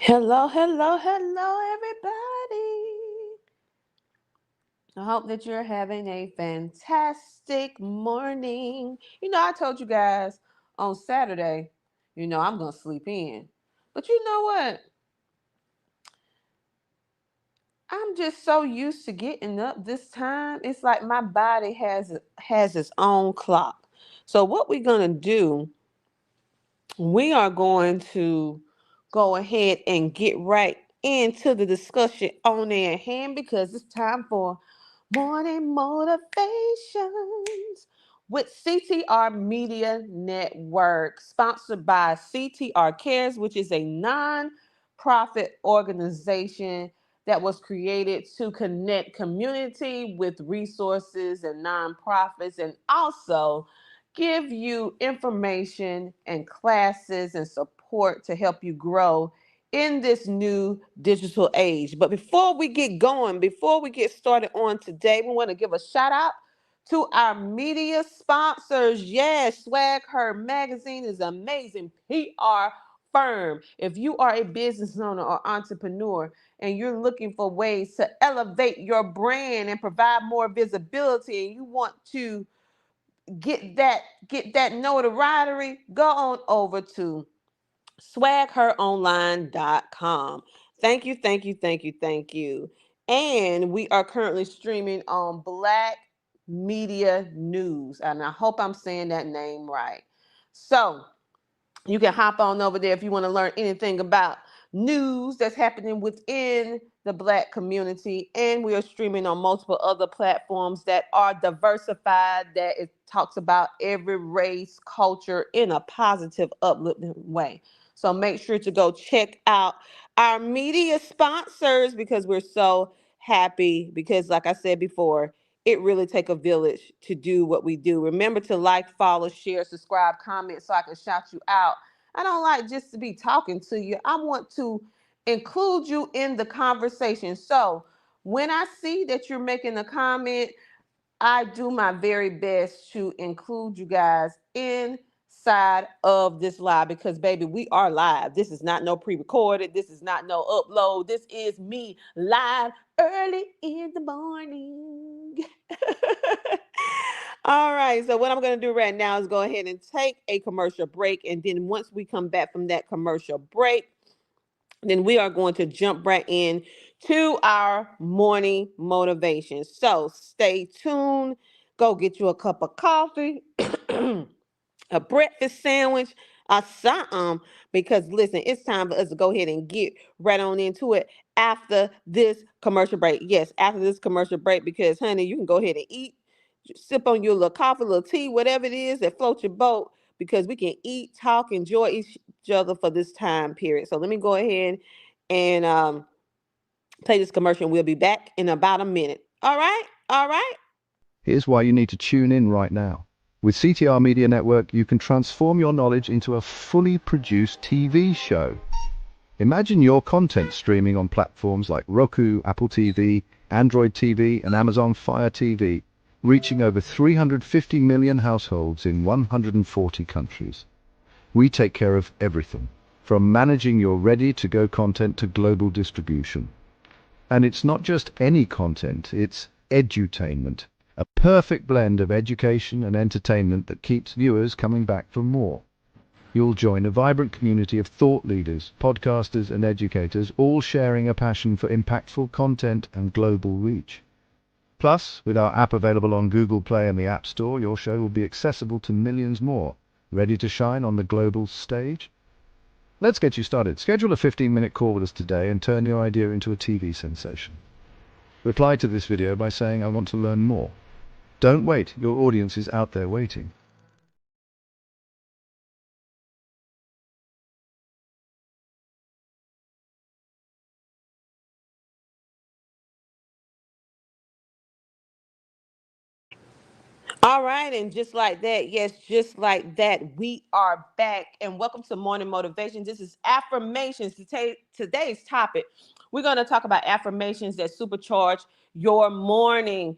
Hello, hello, hello, everybody. I hope that you're having a fantastic morning. I told you guys on Saturday, I'm going to sleep in. But you know what? I'm just so used to getting up this time. It's like my body has its own clock. So what we're going to do, we are going to go ahead and get right into the discussion on at hand because it's time for morning motivations with CTR Media Network, sponsored by CTR Cares, which is a non-profit organization that was created to connect community with resources and nonprofits, and also give you information and classes and support to help you grow in this new digital age. But before we get going, before we get started on today, we want to give a shout out to our media sponsors. Yes, Swag Her Magazine is an amazing PR firm. If you are a business owner or entrepreneur and you're looking for ways to elevate your brand and provide more visibility, and you want to get that get that notoriety, go on over to swagheronline.com. Thank you, thank you, thank you, thank you. And we are currently streaming on Black Media News, and I hope I'm saying that name right. So you can hop on over there if you want to learn anything about news that's happening within the Black community. And we are streaming on multiple other platforms that are diversified, that it talks about every race, culture in a positive, uplifting way. So make sure to go check out our media sponsors because we're so happy. Because, like I said before, it really take a village to do what we do. Remember to like, follow, share, subscribe, comment so I can shout you out. I don't like just to be talking to you. I want to include you in the conversation. So when I see that you're making a comment, I do my very best to include you guys inside of this live because, baby, we are live. This is not no pre-recorded. This is not no upload. This is me live early in the morning. All right. So what I'm going to do right now is go ahead and take a commercial break. And then once we come back from that commercial break, then we are going to jump right in to our morning motivation. So stay tuned. Go get you a cup of coffee, a breakfast sandwich, or something. Because listen, it's time for us to go ahead and get right on into it after this commercial break. Yes, after this commercial break, because honey, you can go ahead and eat, sip on your little coffee, little tea, whatever it is that floats your boat, because we can eat, talk, enjoy each other for this time period. So let me go ahead and play this commercial. We'll be back in about a minute. All right? All right? Here's why you need to tune in right now. With CTR Media Network, you can transform your knowledge into a fully produced TV show. Imagine your content streaming on platforms like Roku, Apple TV, Android TV, and Amazon Fire TV, reaching over 350 million households in 140 countries. We take care of everything, from managing your ready-to-go content to global distribution. And it's not just any content, it's edutainment, a perfect blend of education and entertainment that keeps viewers coming back for more. You'll join a vibrant community of thought leaders, podcasters, and educators, all sharing a passion for impactful content and global reach. Plus, with our app available on Google Play and the App Store, your show will be accessible to millions more, ready to shine on the global stage. Let's get you started. Schedule a 15-minute call with us today and turn your idea into a TV sensation. Reply to this video by saying, "I want to learn more." Don't wait, your audience is out there waiting. All right, and just like that, yes, just like that, we are back. And welcome to Morning Motivation. This is affirmations. Today's topic, we're going to talk about affirmations that supercharge your morning.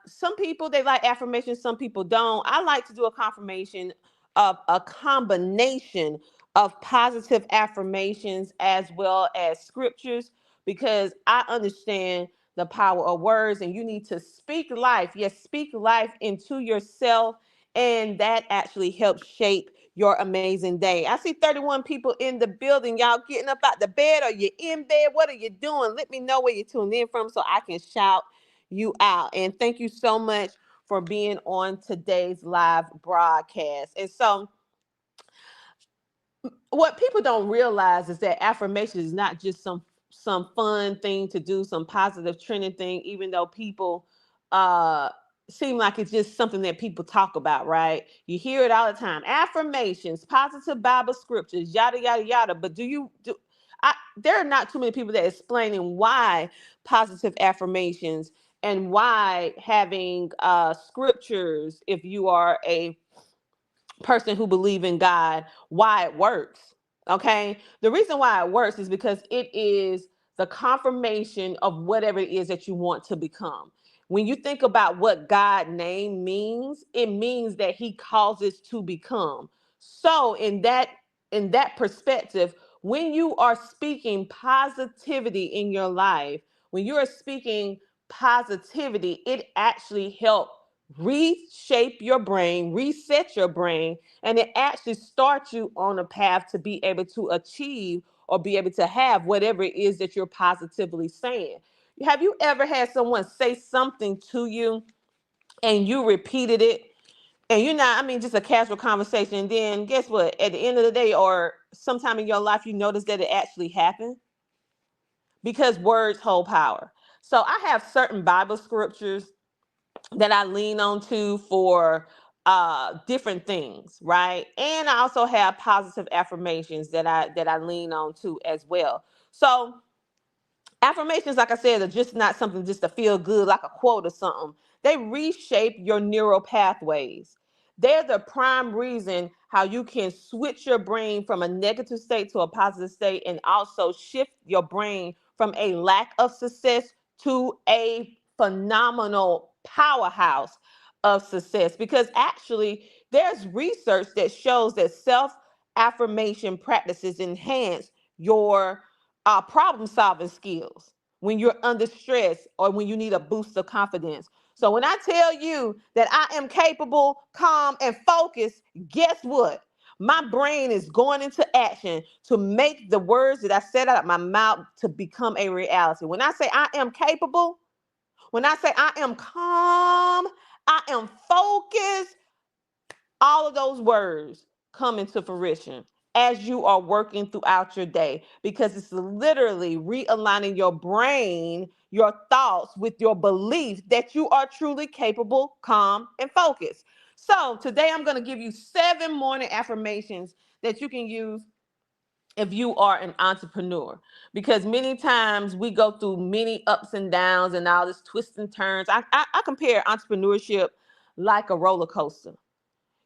Some people they like affirmations, some people don't. I like to do a confirmation of a combination of positive affirmations as well as scriptures, because I understand the power of words, and you need to speak life. Yes, speak life into yourself, and that actually helps shape your amazing day. I see 31 people in the building. Y'all getting up out the bed, or you in bed? What are you doing? Let me know where you're tuned in from so I can shout you out. And thank you so much for being on today's live broadcast. And so, what people don't realize is that affirmation is not just some fun thing to do, some positive trending thing, even though people uh seem like it's just something that people talk about, right? You hear it all the time. Affirmations, positive Bible scriptures, yada yada yada. But there are not too many people that are explaining why positive affirmations, and why having scriptures, if you are a person who believe in God, why it works. Okay? The reason why it works is because it is the confirmation of whatever it is that you want to become. When you think about what God name means, it means that he causes to become. So in that perspective, when you are speaking positivity in your life, when you are speaking positivity, it actually helps reshape your brain, reset your brain, and it actually starts you on a path to be able to achieve or be able to have whatever it is that you're positively saying. Have you ever had someone say something to you and you repeated it? And you're not, I mean, just a casual conversation. And then guess what? At the end of the day, or sometime in your life, you notice that it actually happened, because words hold power. So I have certain Bible scriptures that I lean on to for different things, right? And I also have positive affirmations that I lean on to as well. So affirmations, like I said, are just not something just to feel good, like a quote or something. They reshape your neural pathways. They're the prime reason how you can switch your brain from a negative state to a positive state, and also shift your brain from a lack of success to a phenomenal powerhouse of success. Because actually, there's research that shows that self affirmation practices enhance your problem solving skills when you're under stress or when you need a boost of confidence. So when I tell you that I am capable, calm, and focused, guess what? My brain is going into action to make the words that I said out of my mouth to become a reality. When I say I am capable, when I say I am calm, I am focused, all of those words come into fruition as you are working throughout your day, because it's literally realigning your brain, your thoughts with your belief that you are truly capable, calm, and focused. So today I'm going to give you 7 morning affirmations that you can use if you are an entrepreneur, because many times we go through many ups and downs and all this twists and turns. I compare entrepreneurship like a roller coaster.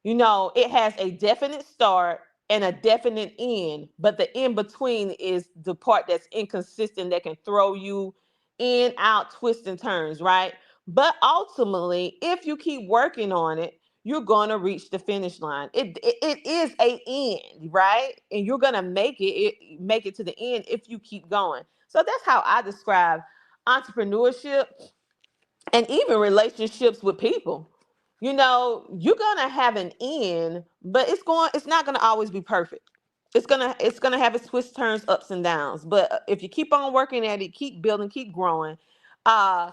It has a definite start and a definite end, but the in between is the part that's inconsistent, that can throw you in, out, twists and turns, right? But ultimately, if you keep working on it, you're going to reach the finish line. It is a end, right? And you're going to make it to the end if you keep going. So that's how I describe entrepreneurship, and even relationships with people. You're gonna have an end, but it's not gonna always be perfect. It's gonna have its twists, turns, ups and downs. But if you keep on working at it, keep building, keep growing, uh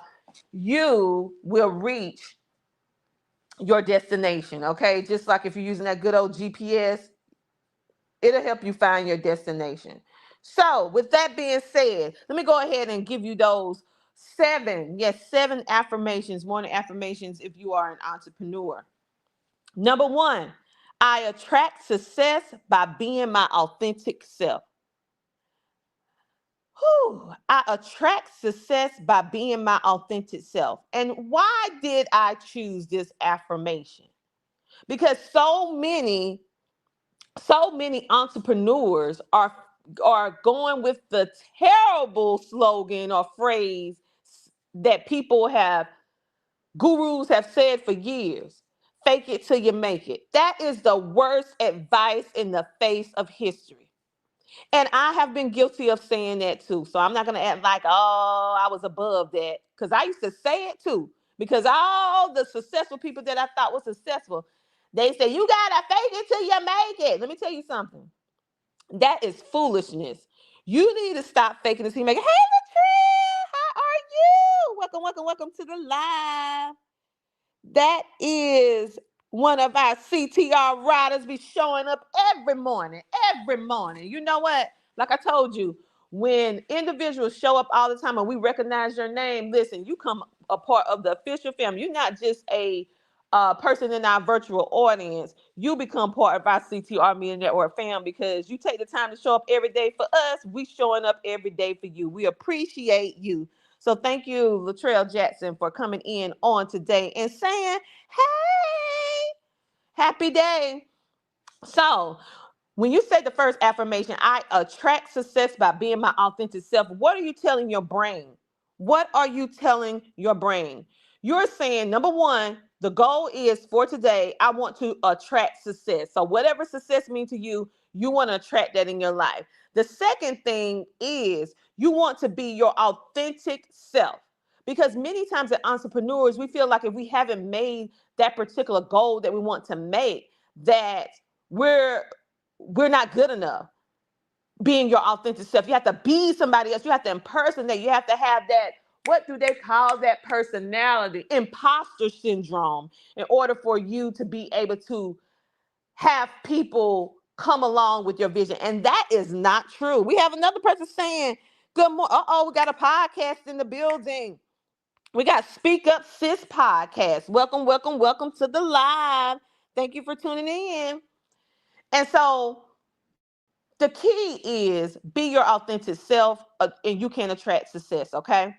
you will reach your destination. Okay, just like if you're using that good old GPS, it'll help you find your destination. So, with that being said, let me go ahead and give you those seven, yes, 7 affirmations, morning affirmations, if you are an entrepreneur. Number one, I attract success by being my authentic self. Whew, I attract success by being my authentic self. And why did I choose this affirmation? Because so many entrepreneurs are going with the terrible slogan or phrase that people have gurus have said for years. Fake it till you make it. That is the worst advice in the face of history. And I have been guilty of saying that too. So I'm not going to act like, oh, I was above that. Because I used to say it too. Because all the successful people that I thought were successful, they say, you got to fake it till you make it. Let me tell you something. That is foolishness. You need to stop faking it till you make it. Hey, Latrell, how are you? Welcome, welcome, welcome to the live. That is one of our CTR riders be showing up every morning, every morning. You know what? Like I told you, when individuals show up all the time and we recognize your name, listen, you come a part of the official family. You're not just a person in our virtual audience. You become part of our CTR Media Network fam because you take the time to show up every day for us. We showing up every day for you. We appreciate you. So thank you, Latrell Jackson, for coming in on today and saying, hey, happy day. So when you say the first affirmation, I attract success by being my authentic self, what are you telling your brain? What are you telling your brain? You're saying, number one, the goal is for today, I want to attract success. So, whatever success means to you, you want to attract that in your life. The second thing is you want to be your authentic self. Because many times as entrepreneurs, we feel like if we haven't made that particular goal that we want to make, that we're we're not good enough being your authentic self. You have to be somebody else. You have to impersonate. You have to have that, what do they call that personality? Imposter syndrome, in order for you to be able to have people come along with your vision. And that is not true. We have another person saying, good morning. Uh-oh, we got a podcast in the building. We got Speak Up Sis podcast. Welcome, welcome, welcome to the live. Thank you for tuning in. And so the key is be your authentic self, and you can attract success, okay?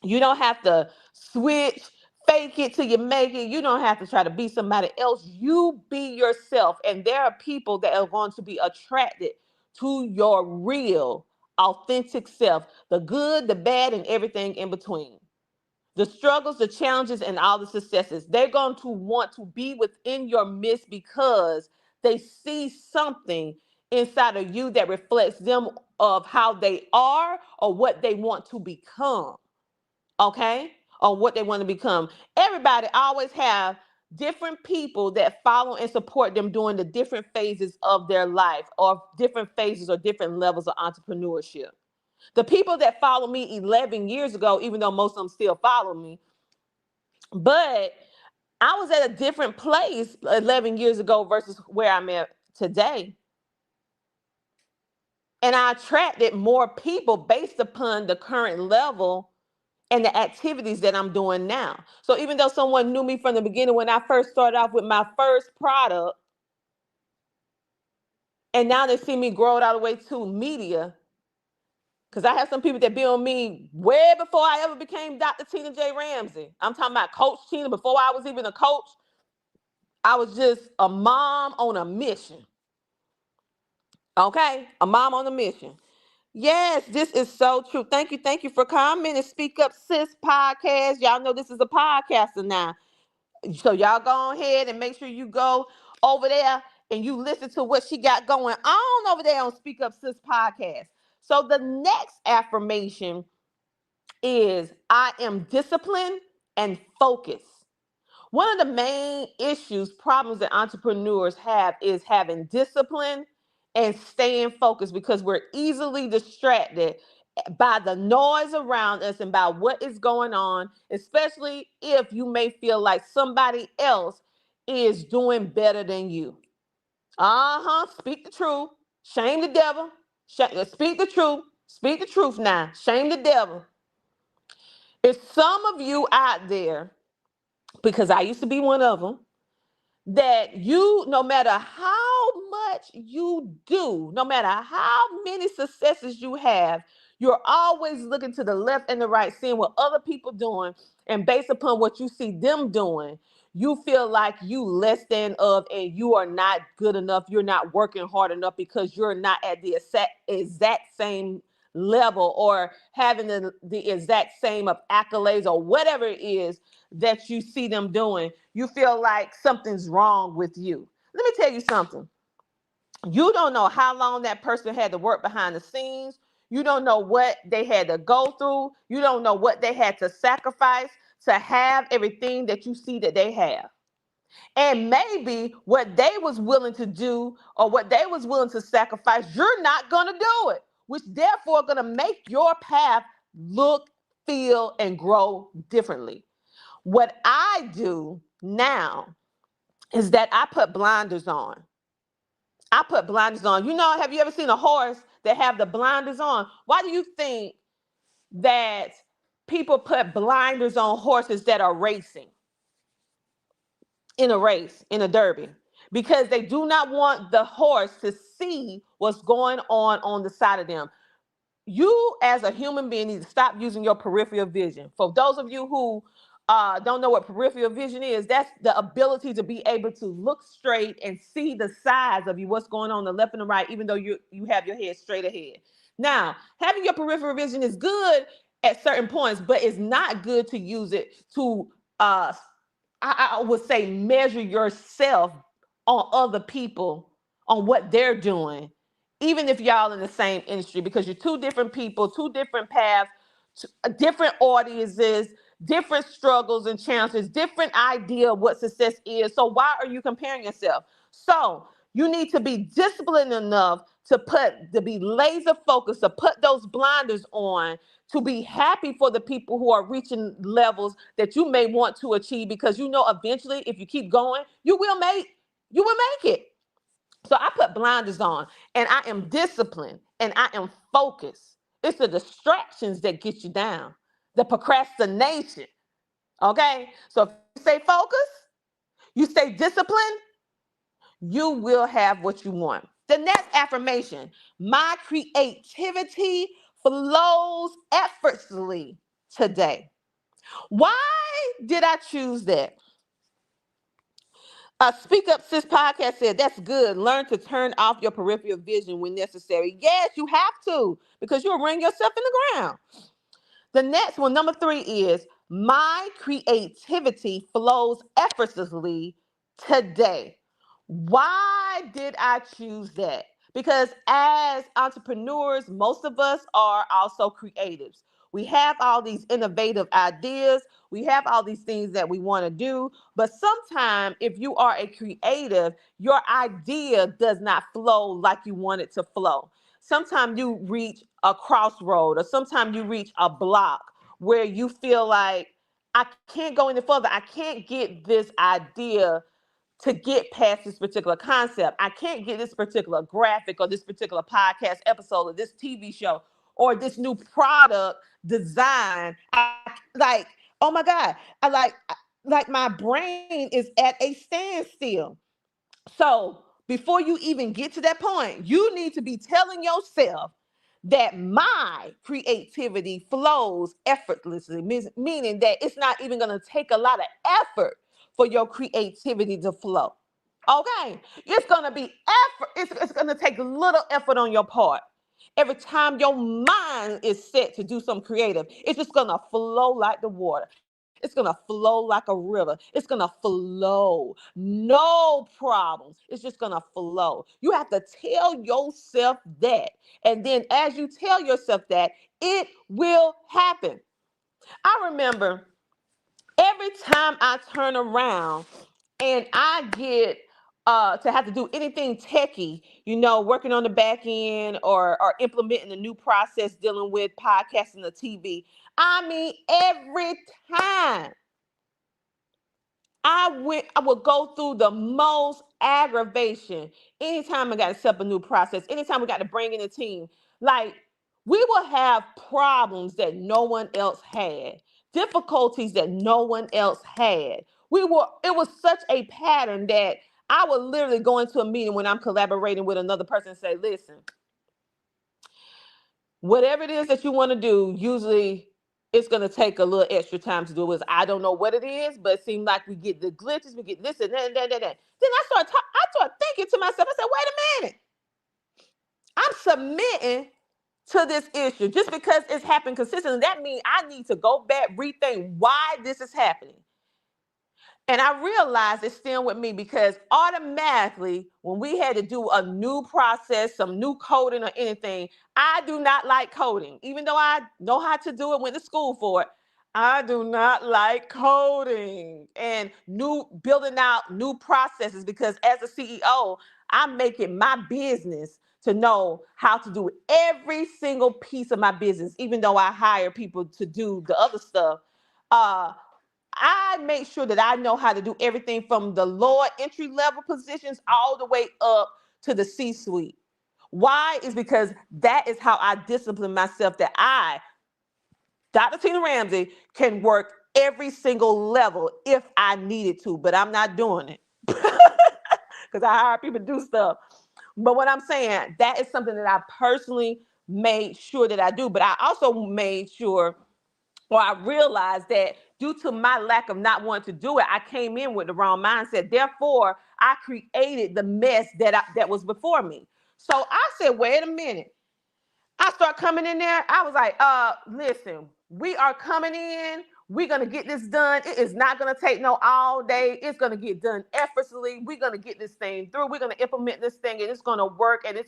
You don't have to switch, fake it till you make it. You don't have to try to be somebody else. You be yourself. And there are people that are going to be attracted to your real, authentic self, the good, the bad, and everything in between. The struggles, the challenges, and all the successes. They're going to want to be within your midst because they see something inside of you that reflects them of how they are or what they want to become. Okay? Or what they want to become. Everybody always have different people that follow and support them during the different phases of their life or different phases or different levels of entrepreneurship. The people that followed me 11 years ago, even though most of them still follow me, but I was at a different place 11 years ago versus where I'm at today. And I attracted more people based upon the current level and the activities that I'm doing now. So even though someone knew me from the beginning when I first started off with my first product, and now they see me grow it all the way to media, because I have some people that be on me way before I ever became Dr. Tina J. Ramsey. I'm talking about Coach Tina. Before I was even a coach, I was just a mom on a mission. Okay? A mom on a mission. Yes, this is so true. Thank you for coming and Speak Up Sis podcast. Y'all know this is a podcaster now. So y'all go ahead and make sure you go over there and you listen to what she got going on over there on Speak Up Sis podcast. So the next affirmation is I am disciplined and focused. One of the main issues, problems that entrepreneurs have is having discipline and staying focused because we're easily distracted by the noise around us and by what is going on, especially if you may feel like somebody else is doing better than you. Uh-huh. Speak the truth. Shame the devil. Speak the truth. Speak the truth now. Shame the devil. If some of you out there, because I used to be one of them, that you, no matter how much you do, no matter how many successes you have, you're always looking to the left and the right, seeing what other people doing, and based upon what you see them doing, you feel like you less than of, and you are not good enough. You're not working hard enough because you're not at the exact same level or having the exact same of accolades or whatever it is that you see them doing, you feel like something's wrong with you. Let me tell you something. You don't know how long that person had to work behind the scenes. You don't know what they had to go through. You don't know what they had to sacrifice to have everything that you see that they have. And maybe what they was willing to do or what they was willing to sacrifice, you're not going to do it, which therefore going to make your path look, feel, and grow differently. What I do now is that I put blinders on. I put blinders on. You know, have you ever seen a horse that have the blinders on? Why do you think that people put blinders on horses that are racing in a race, in a derby? Because they do not want the horse to see what's going on the side of them. You as a human being need to stop using your peripheral vision. For those of you who don't know what peripheral vision is, that's the ability to be able to look straight and see the sides of you, what's going on the left and the right, even though you have your head straight ahead. Now, having your peripheral vision is good at certain points, but it's not good to use it to I would say measure yourself on other people, on what they're doing, even if y'all in the same industry, because you're two different people, two different paths, different audiences, different struggles and challenges, different idea of what success is. So why are you comparing yourself? So you need to be disciplined enough to be laser focused, to put those blinders on, to be happy for the people who are reaching levels that you may want to achieve, because you know eventually if you keep going, you will make it. So I put blinders on and I am disciplined and I am focused. It's the distractions that get you down, the procrastination. Okay. So if you stay focused, you stay disciplined, you will have what you want. The next affirmation: my creativity flows effortlessly today. Why did I choose that? Speak Up Sis podcast said that's good. Learn to turn off your peripheral vision when necessary. Yes, you have to, because you'll ring yourself in the ground. The next one, number 3, is my creativity flows effortlessly today. Why did I choose that? Because as entrepreneurs, most of us are also creatives. We have all these innovative ideas. We have all these things that we want to do. But sometimes, if you are a creative, your idea does not flow like you want it to flow. Sometimes you reach a crossroad, or sometimes you reach a block where you feel like, I can't go any further. I can't get this idea to get past this particular concept. I can't get this particular graphic or this particular podcast episode or this TV show or this new product design. Like, oh my God, like my brain is at a standstill. So before you even get to that point, you need to be telling yourself that my creativity flows effortlessly, meaning that it's not even going to take a lot of effort for your creativity to flow. Okay, it's going to be effort. It's going to take little effort on your part. Every time your mind is set to do something creative, it's just going to flow like the water. It's going to flow like a river. It's going to flow. No problems. It's just going to flow. You have to tell yourself that. And then as you tell yourself that, it will happen. I remember every time I turn around and I get to have to do anything techie, working on the back end or implementing a new process dealing with podcasting or TV. I mean, every time I would go through the most aggravation. Anytime I got to set up a new process, anytime we got to bring in a team, like we will have problems that no one else had, difficulties that no one else had. It was such a pattern that I would literally go into a meeting when I'm collaborating with another person and say, listen, whatever it is that you want to do, usually it's going to take a little extra time to do it. I don't know what it is, but it seems like we get the glitches, we get this and that and that and that. Then I start thinking to myself, I said, wait a minute. I'm submitting to this issue. Just because it's happened consistently, that means I need to go back, rethink why this is happening. And I realized it's still with me because automatically, when we had to do a new process, some new coding or anything, I do not like coding. Even though I know how to do it, went to school for it, I do not like coding and new building out new processes because as a CEO, I make it my business to know how to do every single piece of my business, even though I hire people to do the other stuff. Uh, I make sure that I know how to do everything from the lower entry level positions all the way up to the C suite. Why? Is because that is how I discipline myself that I, Dr. Tina Ramsey, can work every single level if I needed to, but I'm not doing it because I hire people to do stuff. But what I'm saying, that is something that I personally made sure that I do. But I also made sure or I realized that due to my lack of not wanting to do it, I came in with the wrong mindset. Therefore, I created the mess that was before me. So I said, wait a minute. I start coming in there. I was like, listen, we are coming in. We're gonna get this done. It is not gonna take no all day. It's gonna get done effortlessly. We're gonna get this thing through. We're gonna implement this thing, and it's gonna work. And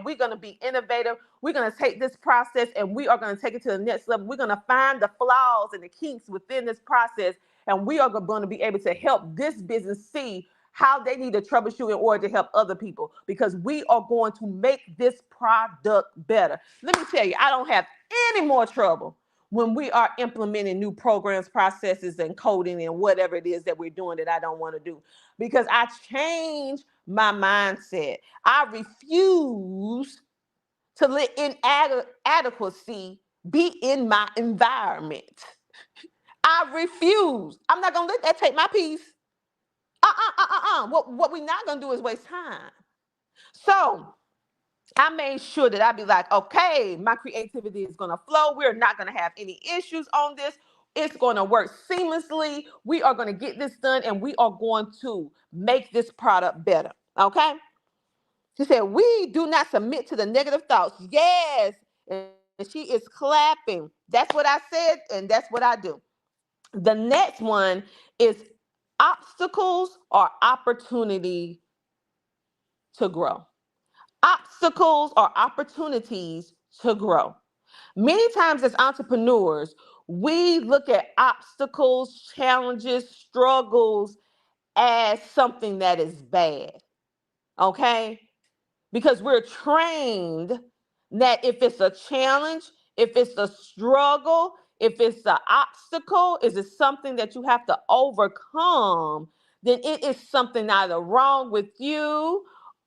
we're gonna be innovative. We're gonna take this process, and we are gonna take it to the next level. We're gonna find the flaws and the kinks within this process, and we are gonna be able to help this business see how they need to troubleshoot in order to help other people because we are going to make this product better. Let me tell you, I don't have any more trouble when we are implementing new programs, processes, and coding and whatever it is that we're doing that I don't want to do because I changed my mindset. I refuse to let inadequacy be in my environment. I refuse. I'm not going to let that take my peace. What we're not gonna do is waste time. So I made sure that I'd be like, okay, my creativity is gonna flow. We're not gonna have any issues on this. It's gonna work seamlessly. We are gonna get this done and we are going to make this product better. Okay. She said, we do not submit to the negative thoughts. Yes. And she is clapping. That's what I said, and that's what I do. The next one is obstacles or opportunity to grow. Obstacles or opportunities to grow. Many times as entrepreneurs, we look at obstacles, challenges, struggles as something that is bad. Okay? Because we're trained that if it's a challenge, if it's a struggle, if it's an obstacle, is it something that you have to overcome, then it is something either wrong with you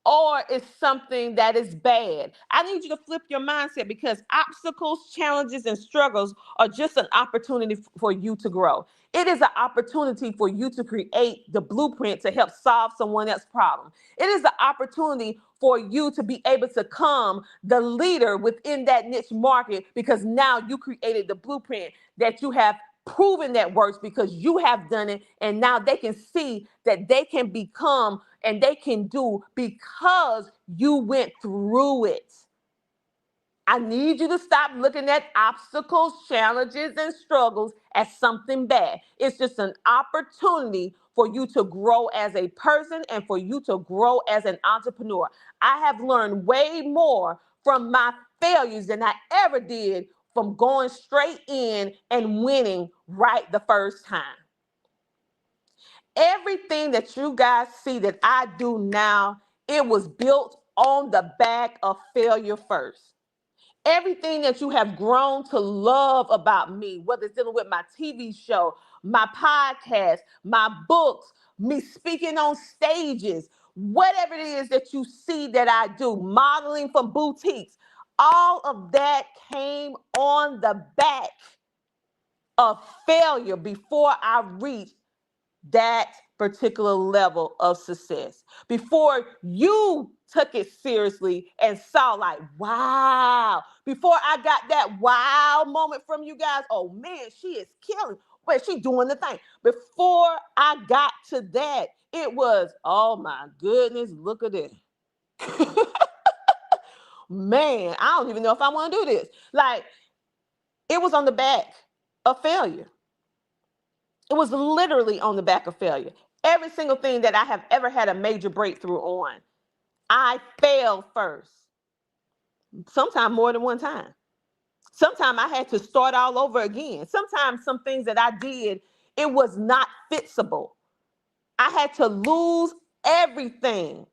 or it's something that is bad. I need you to flip your mindset because obstacles, challenges, and struggles are just an opportunity for you to grow. It is an opportunity for you to create the blueprint to help solve someone else's problem. It is an opportunity for you to be able to become the leader within that niche market because now you created the blueprint that you have proven that works because you have done it and now they can see that they can become and they can do because you went through it. I need you to stop looking at obstacles, challenges, and struggles as something bad. It's just an opportunity for you to grow as a person and for you to grow as an entrepreneur. I have learned way more from my failures than I ever did from going straight in and winning right the first time. Everything that you guys see that I do now, it was built on the back of failure first. Everything that you have grown to love about me, whether it's dealing with my TV show, my podcast, my books, me speaking on stages, whatever it is that you see that I do, modeling for boutiques, all of that came on the back of failure before I reached that particular level of success. Before you took it seriously and saw like, wow, before I got that wow moment from you guys, oh man, she is killing. Wait, she doing the thing. Before I got to that, it was, oh my goodness, look at this. Man, I don't even know if I want to do this. Like, it was on the back of failure. It was literally on the back of failure. Every single thing that I have ever had a major breakthrough on, I failed first. Sometimes more than one time. Sometimes I had to start all over again. Sometimes some things that I did, it was not fixable. I had to lose everything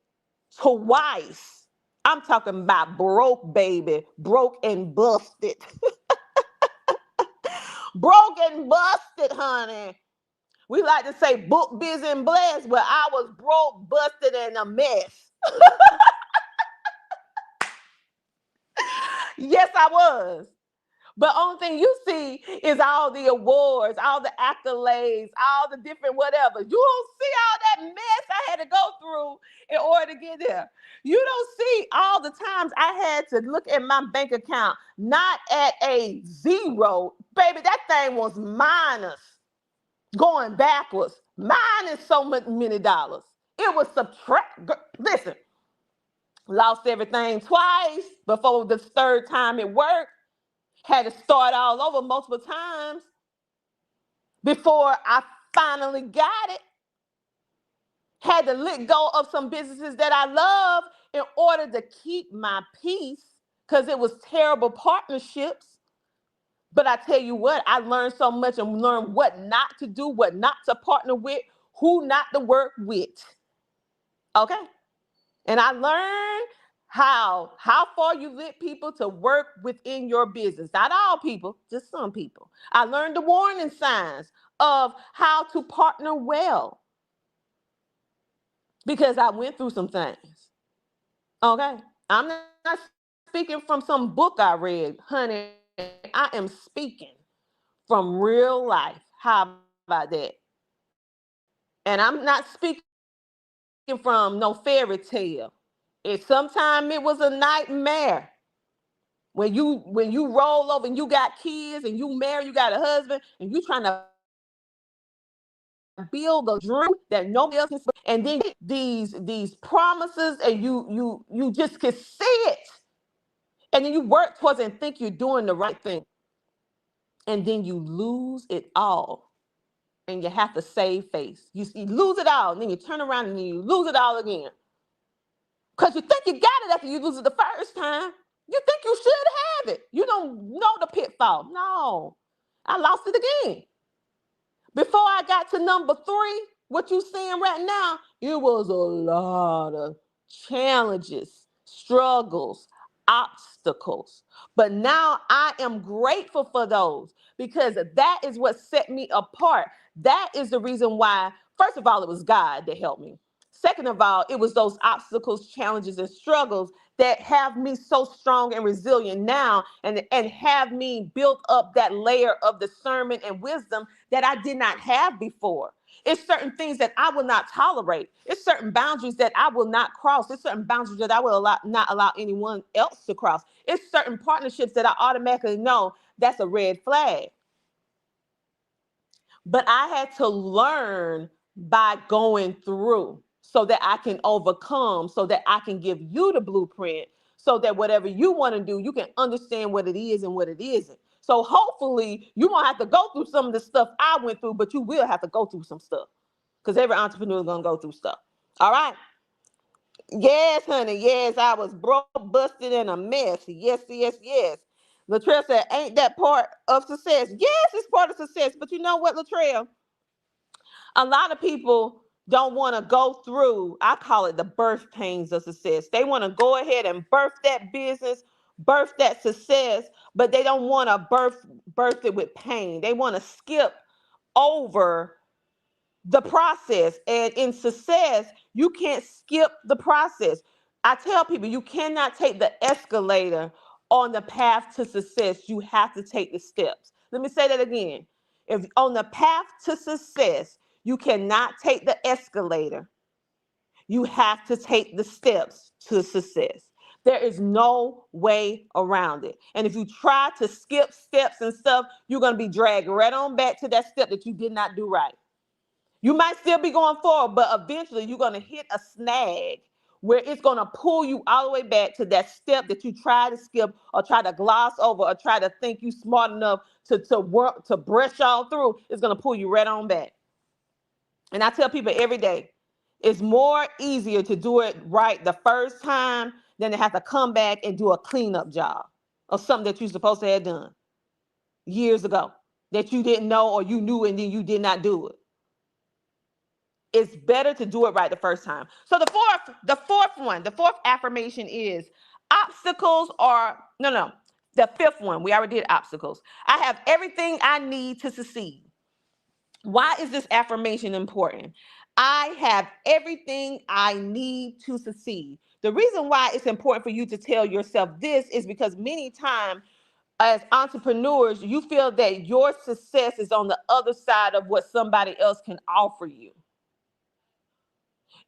twice. I'm talking about broke, baby. Broke and busted. Broke and busted, honey. We like to say book, busy, and blessed, but I was broke, busted, and a mess. Yes, I was. But only thing you see is all the awards, all the accolades, all the different whatever. You don't see all that mess I had to go through in order to get there. You don't see all the times I had to look at my bank account, not at a zero. Baby, that thing was minus, going backwards. Minus so many dollars. It was subtract. Listen, lost everything twice before the third time it worked. Had to start all over multiple times before I finally got it. Had to let go of some businesses that I love in order to keep my peace because it was terrible partnerships. But I tell you what, I learned so much and learned what not to do, what not to partner with, who not to work with. Okay? And I learned how far you let people to work within your business. Not all people, just some people. I learned the warning signs of how to partner well because I went through some things. Okay? I'm not speaking from some book I read. Honey, I am speaking from real life. How about that? And I'm not speaking from no fairy tale. Sometimes it was a nightmare. When you roll over and you got kids and you married, you got a husband, and you trying to build a dream that nobody else can see, and then these promises, and you just can see it, and then you work towards it and think you're doing the right thing, and then you lose it all, and you have to save face. You lose it all, and then you turn around and then you lose it all again. Because you think you got it after you lose it the first time. You think you should have it. You don't know the pitfall. No, I lost it again. Before I got to number three, what you seeing right now, it was a lot of challenges, struggles, obstacles. But now I am grateful for those because that is what set me apart. That is the reason why, first of all, it was God that helped me. Second of all, it was those obstacles, challenges, and struggles that have me so strong and resilient now, and have me built up that layer of discernment and wisdom that I did not have before. It's certain things that I will not tolerate. It's certain boundaries that I will not cross. It's certain boundaries that I will not allow anyone else to cross. It's certain partnerships that I automatically know that's a red flag. But I had to learn by going through so that I can overcome, so that I can give you the blueprint, so that whatever you want to do, you can understand what it is and what it isn't. So hopefully you won't have to go through some of the stuff I went through, but you will have to go through some stuff because every entrepreneur is going to go through stuff. All right. Yes, honey. Yes, I was broke, busted, and a mess. Yes, yes, yes. Latrell said, ain't that part of success? Yes, it's part of success. But you know what, Latrell? A lot of people don't want to go through, I call it the birth pains of success. They want to go ahead and birth that business, birth that success, but they don't want to birth it with pain. They want to skip over the process. And in success, you can't skip the process. I tell people you cannot take the escalator on the path to success. You have to take the steps. Let me say that again. If on the path to success, you cannot take the escalator. You have to take the steps to success. There is no way around it. And if you try to skip steps and stuff, you're going to be dragged right on back to that step that you did not do right. You might still be going forward, but eventually you're going to hit a snag where it's going to pull you all the way back to that step that you try to skip or try to gloss over or try to think you smart enough to work to brush all through. It's going to pull you right on back. And I tell people every day, it's more easier to do it right the first time than to have to come back and do a cleanup job of something that you're supposed to have done years ago that you didn't know or you knew and then you did not do it. It's better to do it right the first time. So the fourth affirmation is obstacles are, no, the fifth one, we already did obstacles. I have everything I need to succeed. Why is this affirmation important? I have everything I need to succeed. The reason why it's important for you to tell yourself this is because many times as entrepreneurs, you feel that your success is on the other side of what somebody else can offer you.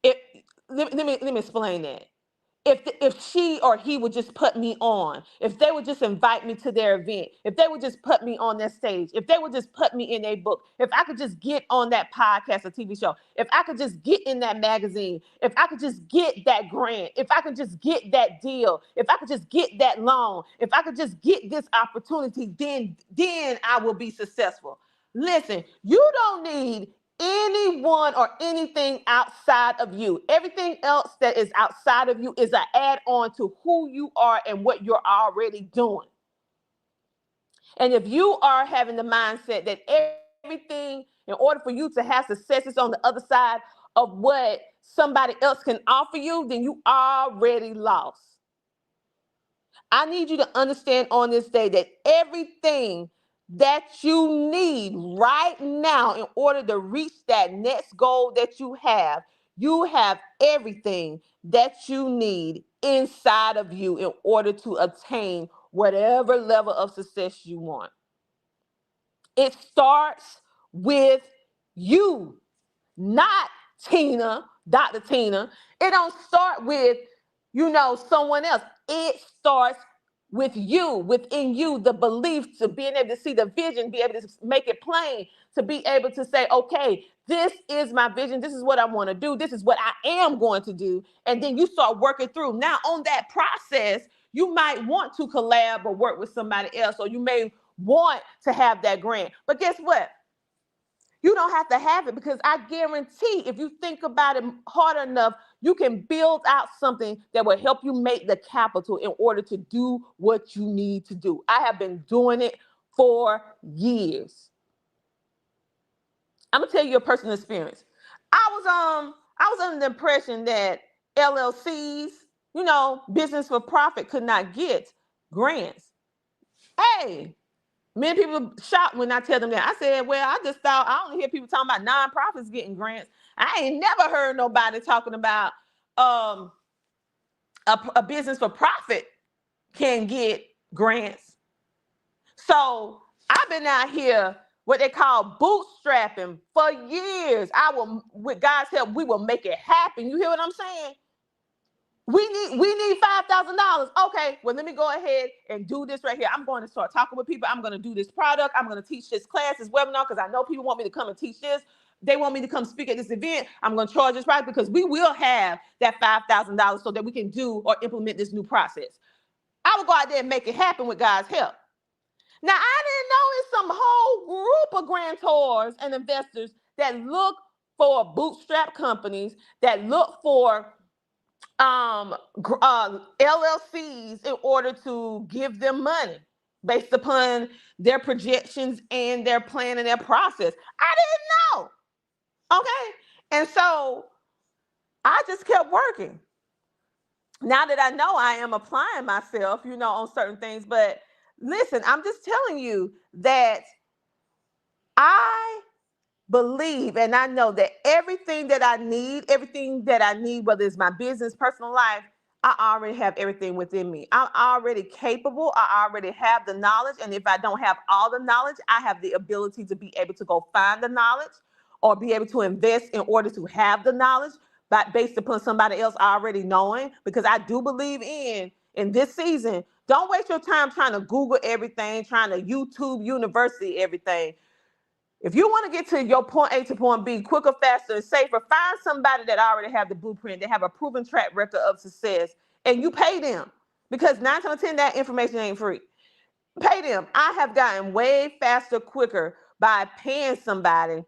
It, let me explain that. If she or he would just put me on, if they would just invite me to their event, if they would just put me on their stage, if they would just put me in a book, if I could just get on that podcast or TV show, if I could just get in that magazine, if I could just get that grant, if I could just get that deal, if I could just get that loan, if I could just get this opportunity, then I will be successful. Listen, you don't need anyone or anything outside of you. Everything else that is outside of you is an add-on to who you are and what you're already doing. And if you are having the mindset that everything, in order for you to have success, is on the other side of what somebody else can offer you, then you already lost. I need you to understand on this day that everything that you need right now in order to reach that next goal that you have everything that you need inside of you in order to obtain whatever level of success you want. It starts with you, not Tina, Dr. Tina. It don't start with, someone else. It starts with you, within you, the belief, to being able to see the vision, be able to make it plain, to be able to say, okay, this is my vision. This is what I want to do. This is what I am going to do. And then you start working through. Now, on that process, you might want to collab or work with somebody else, or you may want to have that grant. But guess what? You don't have to have it, because I guarantee if you think about it hard enough, you can build out something that will help you make the capital in order to do what you need to do. I have been doing it for years. I'm gonna tell you a personal experience. I was under the impression that LLCs, business for profit, could not get grants. Hey, many people shocked when I tell them that. I said, well, I just thought, I only hear people talking about nonprofits getting grants. I ain't never heard nobody talking about a business for profit can get grants. So I've been out here, what they call bootstrapping, for years. With God's help, we will make it happen. You hear what I'm saying? We need $5,000. Okay, well, let me go ahead and do this right here. I'm going to start talking with people. I'm going to do this product. I'm going to teach this class, this webinar, because I know people want me to come and teach this. They want me to come speak at this event. I'm going to charge this price because we will have that $5,000 so that we can do or implement this new process. I will go out there and make it happen with God's help. Now, I didn't know it's some whole group of grantors and investors that look for bootstrap companies, that look for LLCs in order to give them money based upon their projections and their plan and their process. I didn't know. Okay. And so I just kept working. Now that I know, I am applying myself, on certain things. But listen, I'm just telling you that I believe and I know that everything that I need, whether it's my business, personal life, I already have everything within me. I'm already capable. I already have the knowledge. And if I don't have all the knowledge, I have the ability to be able to go find the knowledge or be able to invest in order to have the knowledge, but based upon somebody else already knowing. Because I do believe in this season, don't waste your time trying to Google everything, trying to YouTube university everything. If you want to get to your point A to point B quicker, faster, and safer, find somebody that already have the blueprint, they have a proven track record of success, and you pay them. Because 9 times out of 10, that information ain't free. Pay them. I have gotten way faster, quicker by paying somebody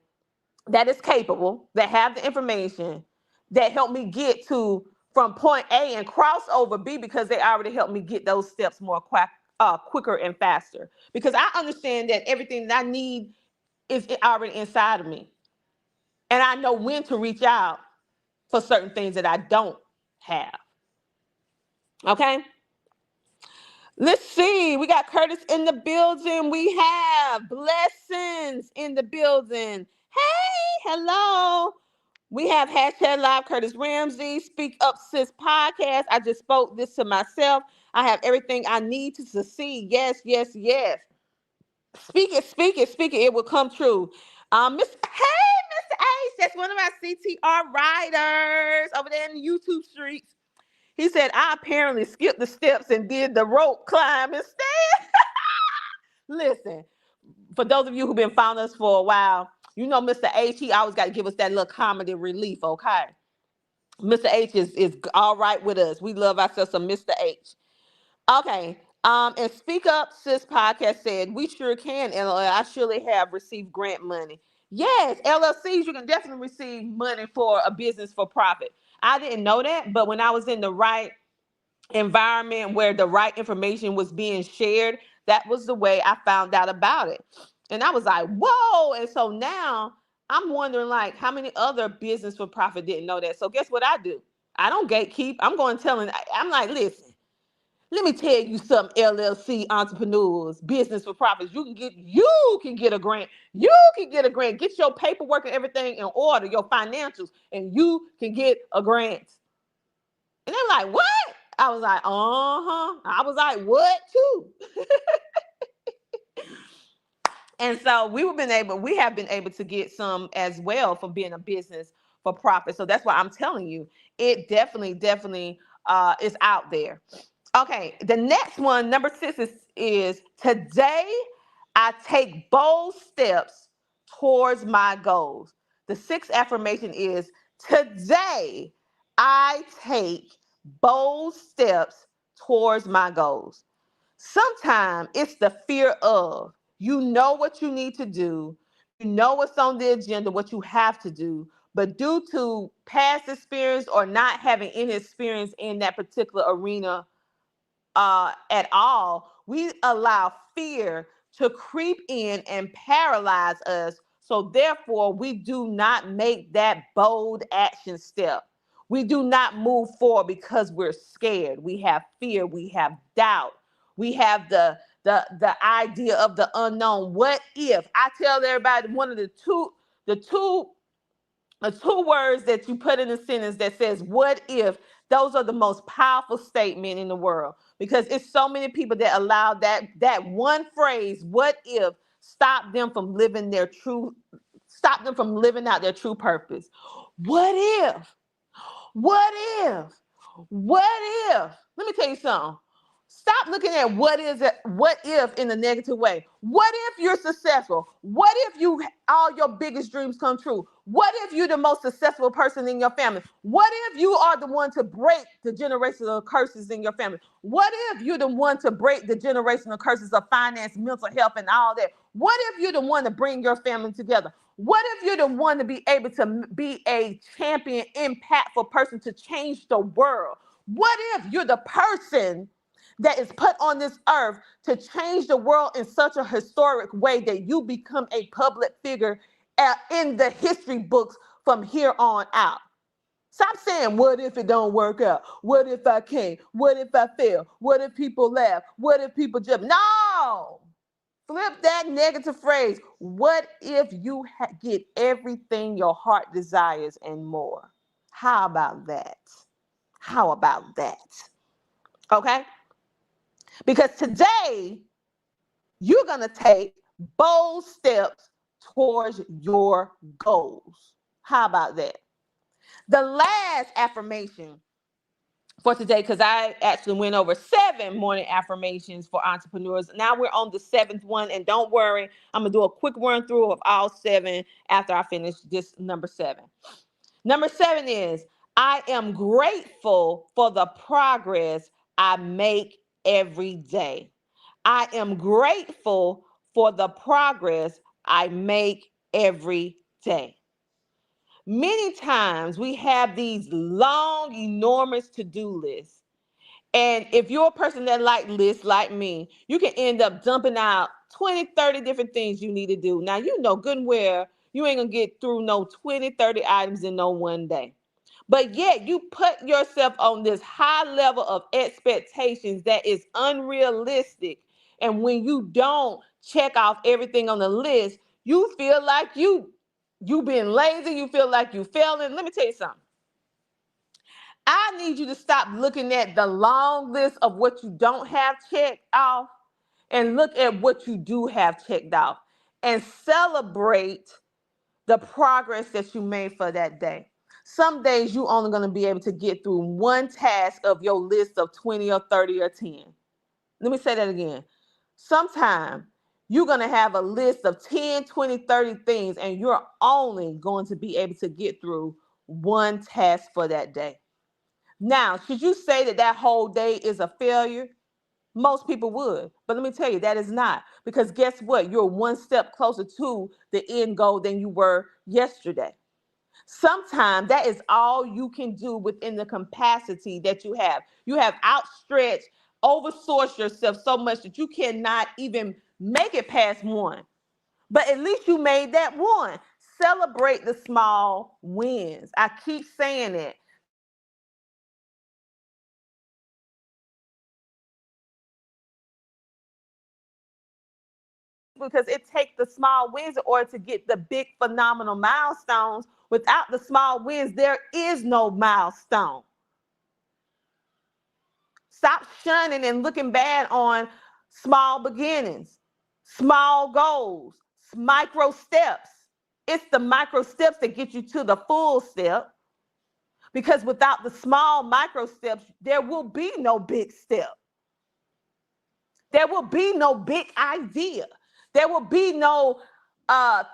that is capable, that have the information, that help me get to from point A and cross over B because they already helped me get those steps more quicker and faster. Because I understand that everything that I need is already inside of me. And I know when to reach out for certain things that I don't have. Okay? Let's see. We got Curtis in the building. We have Blessings in the building. Hey, hello. We have hashtag live Curtis Ramsey, Speak Up Sis podcast. I just spoke this to myself. I have everything I need to succeed. Yes, yes, yes. Speak it, speak it, speak it. It will come true. Mr. Ace, that's one of our CTR riders over there in the YouTube streets. He said, I apparently skipped the steps and did the rope climb instead. Listen, for those of you who've been following us for a while, you know Mr. H, he always got to give us that little comedy relief, okay? Mr. H is all right with us. We love ourselves some Mr. H. Okay. And Speak Up Sis podcast said, we sure can, LL. I surely have received grant money. Yes, LLCs, you can definitely receive money for a business for profit. I didn't know that, but when I was in the right environment where the right information was being shared, that was the way I found out about it. And I was like, whoa. And so now I'm wondering, like, how many other business for profit didn't know that? So guess what I do? I don't gatekeep. I'm going telling, I'm like, listen, let me tell you something, LLC entrepreneurs, business for profits. You can get a grant. You can get a grant. Get your paperwork and everything in order, your financials, and you can get a grant. And they're like, what? I was like, uh-huh. I was like, what too? And so we have been able to get some as well from being a business for profit. So that's why I'm telling you, it definitely is out there. Okay, the next one, number 6, is today I take bold steps towards my goals. The sixth affirmation is today I take bold steps towards my goals. Sometimes it's the fear of, you know what you need to do, you know what's on the agenda, what you have to do, but due to past experience or not having any experience in that particular arena at all, we allow fear to creep in and paralyze us. So, therefore, we do not make that bold action step. We do not move forward because we're scared. We have fear. We have doubt. We have the idea of the unknown. What if? I tell everybody one of the two words that you put in a sentence that says what if, those are the most powerful statement in the world, because it's so many people that allow that one phrase what if stop them from living out their true purpose. What if? What if? What if? Let me tell you something. Stop looking at what if in a negative way. What if you're successful? What if all your biggest dreams come true? What if you're the most successful person in your family? What if you are the one to break the generational curses in your family? What if you're the one to break the generational curses of finance, mental health, and all that? What if you're the one to bring your family together? What if you're the one to be able to be a champion, impactful person to change the world? What if you're the person that is put on this earth to change the world in such a historic way that you become a public figure in the history books from here on out? Stop saying, what if it don't work out? What if I can't? What if I fail? What if people laugh? What if people jump? No! Flip that negative phrase. What if you get everything your heart desires and more? How about that? How about that? Okay? Because today, you're going to take bold steps towards your goals. How about that? The last affirmation for today, because I actually went over 7 morning affirmations for entrepreneurs. Now we're on the seventh one, and don't worry, I'm gonna do a quick run through of all seven after I finish this number seven. Number seven is, I am grateful for the progress I make every day. I am grateful for the progress I make every day. Many times we have these long, enormous to-do lists. And if you're a person that like lists like me, you can end up dumping out 20, 30 different things you need to do. Now, you know good and well, you ain't gonna get through no 20, 30 items in no one day. But yet you put yourself on this high level of expectations that is unrealistic. And when you don't check off everything on the list, you feel like you being lazy, you feel like you failing. Let me tell you something. I need you to stop looking at the long list of what you don't have checked off and look at what you do have checked off and celebrate the progress that you made for that day. Some days you only going to be able to get through one task of your list of 20 or 30 or 10. Let me say that again. Sometimes you're going to have a list of 10, 20, 30 things, and you're only going to be able to get through one task for that day. Now, should you say that that whole day is a failure? Most people would. But let me tell you, that is not. Because guess what? You're one step closer to the end goal than you were yesterday. Sometimes that is all you can do within the capacity that you have. You have outstretched, oversourced yourself so much that you cannot even make it past one. But at least you made that one. Celebrate the small wins. I keep saying it. Celebrate the small wins. Celebrate the small wins. Because it takes the small wins in order to get the big phenomenal milestones. Without the small wins, there is no milestone. Stop shunning and looking bad on small beginnings, small goals, micro steps. It's the micro steps that get you to the full step, because without the small micro steps, there will be no big step. There will be no big idea. There will be no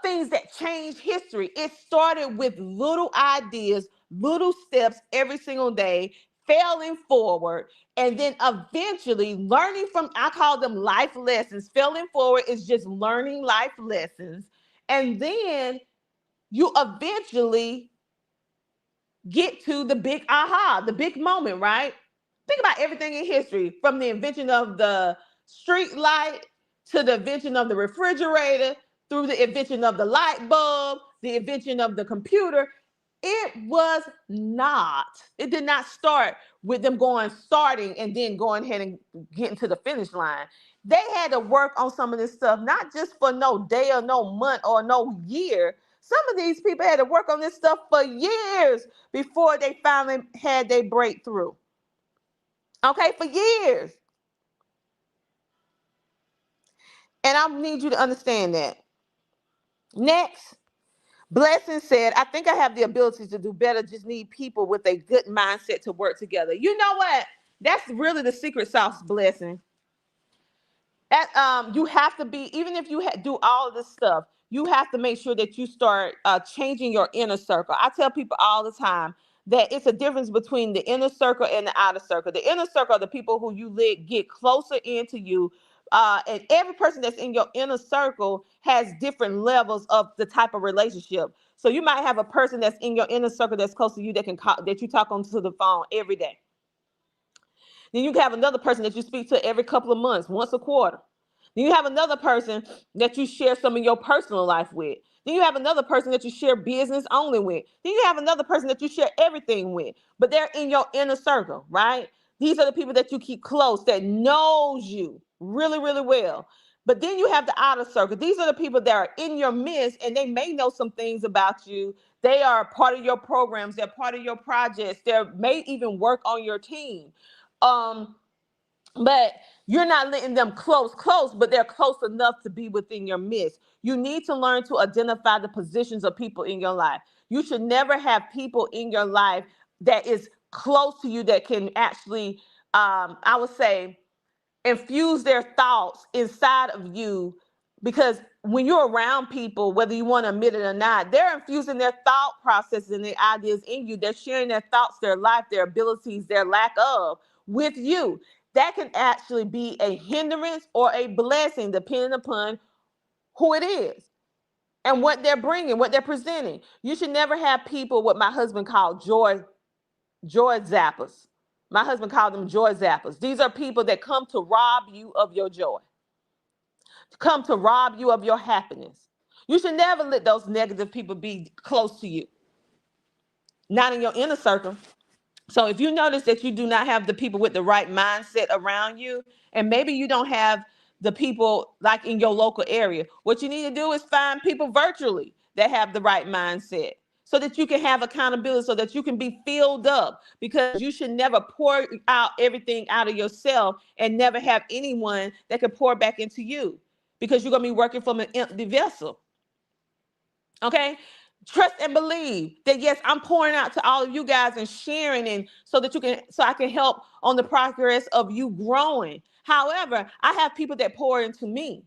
things that change history. It started with little ideas, little steps every single day, failing forward, and then eventually learning from, I call them life lessons. Failing forward is just learning life lessons. And then you eventually get to the big aha, the big moment, right? Think about everything in history, from the invention of the street light to the invention of the refrigerator, through the invention of the light bulb, the invention of the computer. It did not start with them starting and then going ahead and getting to the finish line. They had to work on some of this stuff, not just for no day or no month or no year. Some of these people had to work on this stuff for years before they finally had their breakthrough. Okay, for years. And I need you to understand that. Next, Blessing said, I think I have the ability to do better, just need people with a good mindset to work together. You know what? That's really the secret sauce, Blessing. You have to be, even if you do all of this stuff, you have to make sure that you start changing your inner circle. I tell people all the time that it's a difference between the inner circle and the outer circle. The inner circle are the people who you let get closer into you. And every person that's in your inner circle has different levels of the type of relationship. So you might have a person that's in your inner circle that's close to you that can call, that you talk on to the phone every day. Then you have another person that you speak to every couple of months, once a quarter. Then you have another person that you share some of your personal life with. Then you have another person that you share business only with. Then you have another person that you share everything with. But they're in your inner circle, right? These are the people that you keep close, that knows you really, really well. But then you have the outer circle. These are the people that are in your midst, and they may know some things about you. They are part of your programs. They're part of your projects. They may even work on your team. Um, but you're not letting them close, but they're close enough to be within your midst. You need to learn to identify the positions of people in your life. You should never have people in your life that is close to you that can actually, I would say, infuse their thoughts inside of you, because when you're around people, whether you want to admit it or not, they're infusing their thought processes and their ideas in you. They're sharing their thoughts, their life, their abilities, their lack of with you. That can actually be a hindrance or a blessing depending upon who it is and what they're bringing, what they're presenting. You should never have people, what my husband called joy zappers. My husband called them joy zappers. These are people that come to rob you of your joy, come to rob you of your happiness. You should never let those negative people be close to you, not in your inner circle. So if you notice that you do not have the people with the right mindset around you, and maybe you don't have the people like in your local area, what you need to do is find people virtually that have the right mindset so that you can have accountability, so that you can be filled up, because you should never pour out everything out of yourself and never have anyone that can pour back into you, because you're going to be working from an empty vessel. Okay. Trust and believe that yes, I'm pouring out to all of you guys and sharing, and so that you can, so I can help on the progress of you growing. However, I have people that pour into me.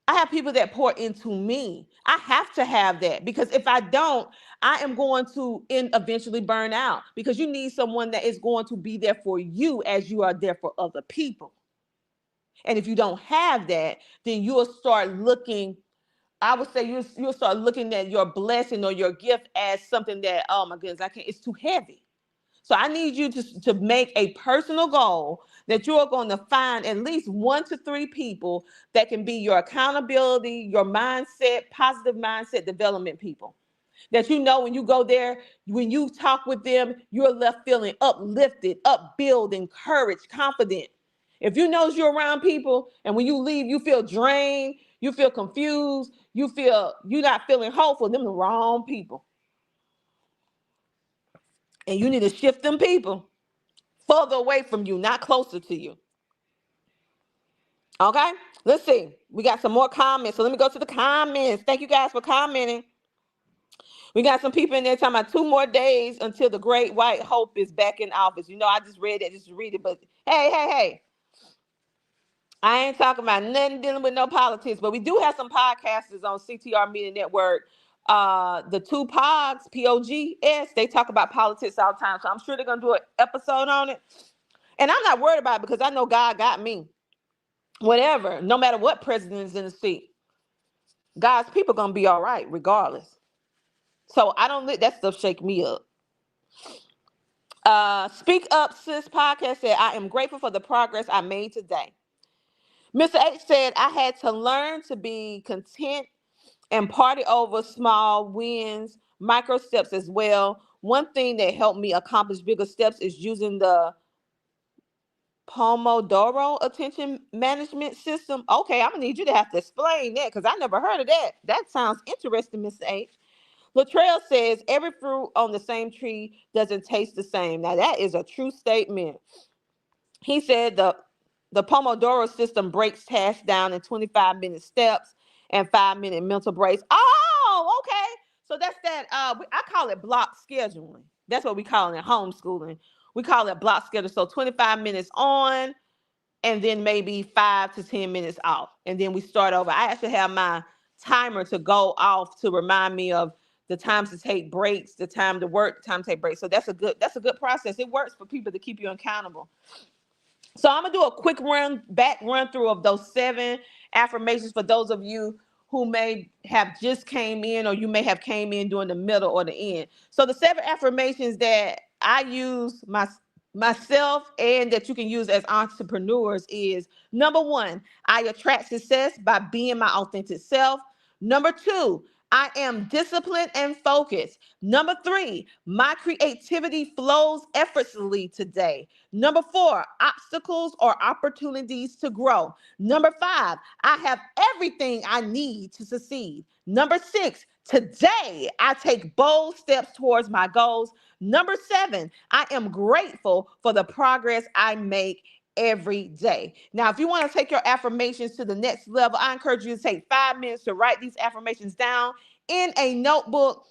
I have people that pour into me. I have to have that, because if I don't, I am going to eventually burn out, because you need someone that is going to be there for you as you are there for other people. And if you don't have that, then you'll start looking, I would say you'll start looking at your blessing or your gift as something that, oh my goodness, I can't, it's too heavy. So I need you to make a personal goal that you are going to find at least 1 to 3 people that can be your accountability, your mindset, positive mindset development people. That you know when you go there, when you talk with them, you're left feeling uplifted, upbuilt, encouraged, confident. If you know you're around people and when you leave, you feel drained, you feel confused, you feel you're not feeling hopeful, them the wrong people. And you need to shift them people further away from you, not closer to you. Okay? Let's see. We got some more comments. So let me go to the comments. Thank you guys for commenting. We got some people in there talking about 2 more days until the great white hope is back in office. You know, I just read that just to read it, but hey. I ain't talking about nothing dealing with no politics, but we do have some podcasters on CTR Media Network. The two pogs, POGS, they talk about politics all the time. So I'm sure they're gonna do an episode on it. And I'm not worried about it, because I know God got me. Whatever, no matter what president is in the seat, God's people gonna be all right regardless. So I don't let that stuff shake me up. Speak Up Sis podcast said, I am grateful for the progress I made today. Mr. H said, I had to learn to be content and party over small wins, micro steps as well. One thing that helped me accomplish bigger steps is using the Pomodoro attention management system. Okay, I'm gonna need you to have to explain that, because I never heard of that. That sounds interesting, Mr. H. Latrell says every fruit on the same tree doesn't taste the same. Now that is a true statement. He said the Pomodoro system breaks tasks down in 25-minute steps and 5-minute mental breaks. Oh, okay. So that's that. I call it block scheduling. That's what we call it in homeschooling. We call it block schedule. So 25 minutes on, and then maybe 5 to 10 minutes off, and then we start over. I actually have my timer to go off to remind me of the times to take breaks, the time to work, the time to take breaks. So that's a good process. It works for people to keep you accountable. So I'm gonna do a quick run through of those 7 affirmations for those of you who may have just came in, or you may have came in during the middle or the end. So the 7 affirmations that I use myself and that you can use as entrepreneurs is: number 1, I attract success by being my authentic self. Number 2, I am disciplined and focused. Number 3, my creativity flows effortlessly today. Number 4, obstacles or opportunities to grow. Number 5, I have everything I need to succeed. Number 6, today I take bold steps towards my goals. Number 7, I am grateful for the progress I make every day. Now, if you want to take your affirmations to the next level, I encourage you to take 5 minutes to write these affirmations down in a notebook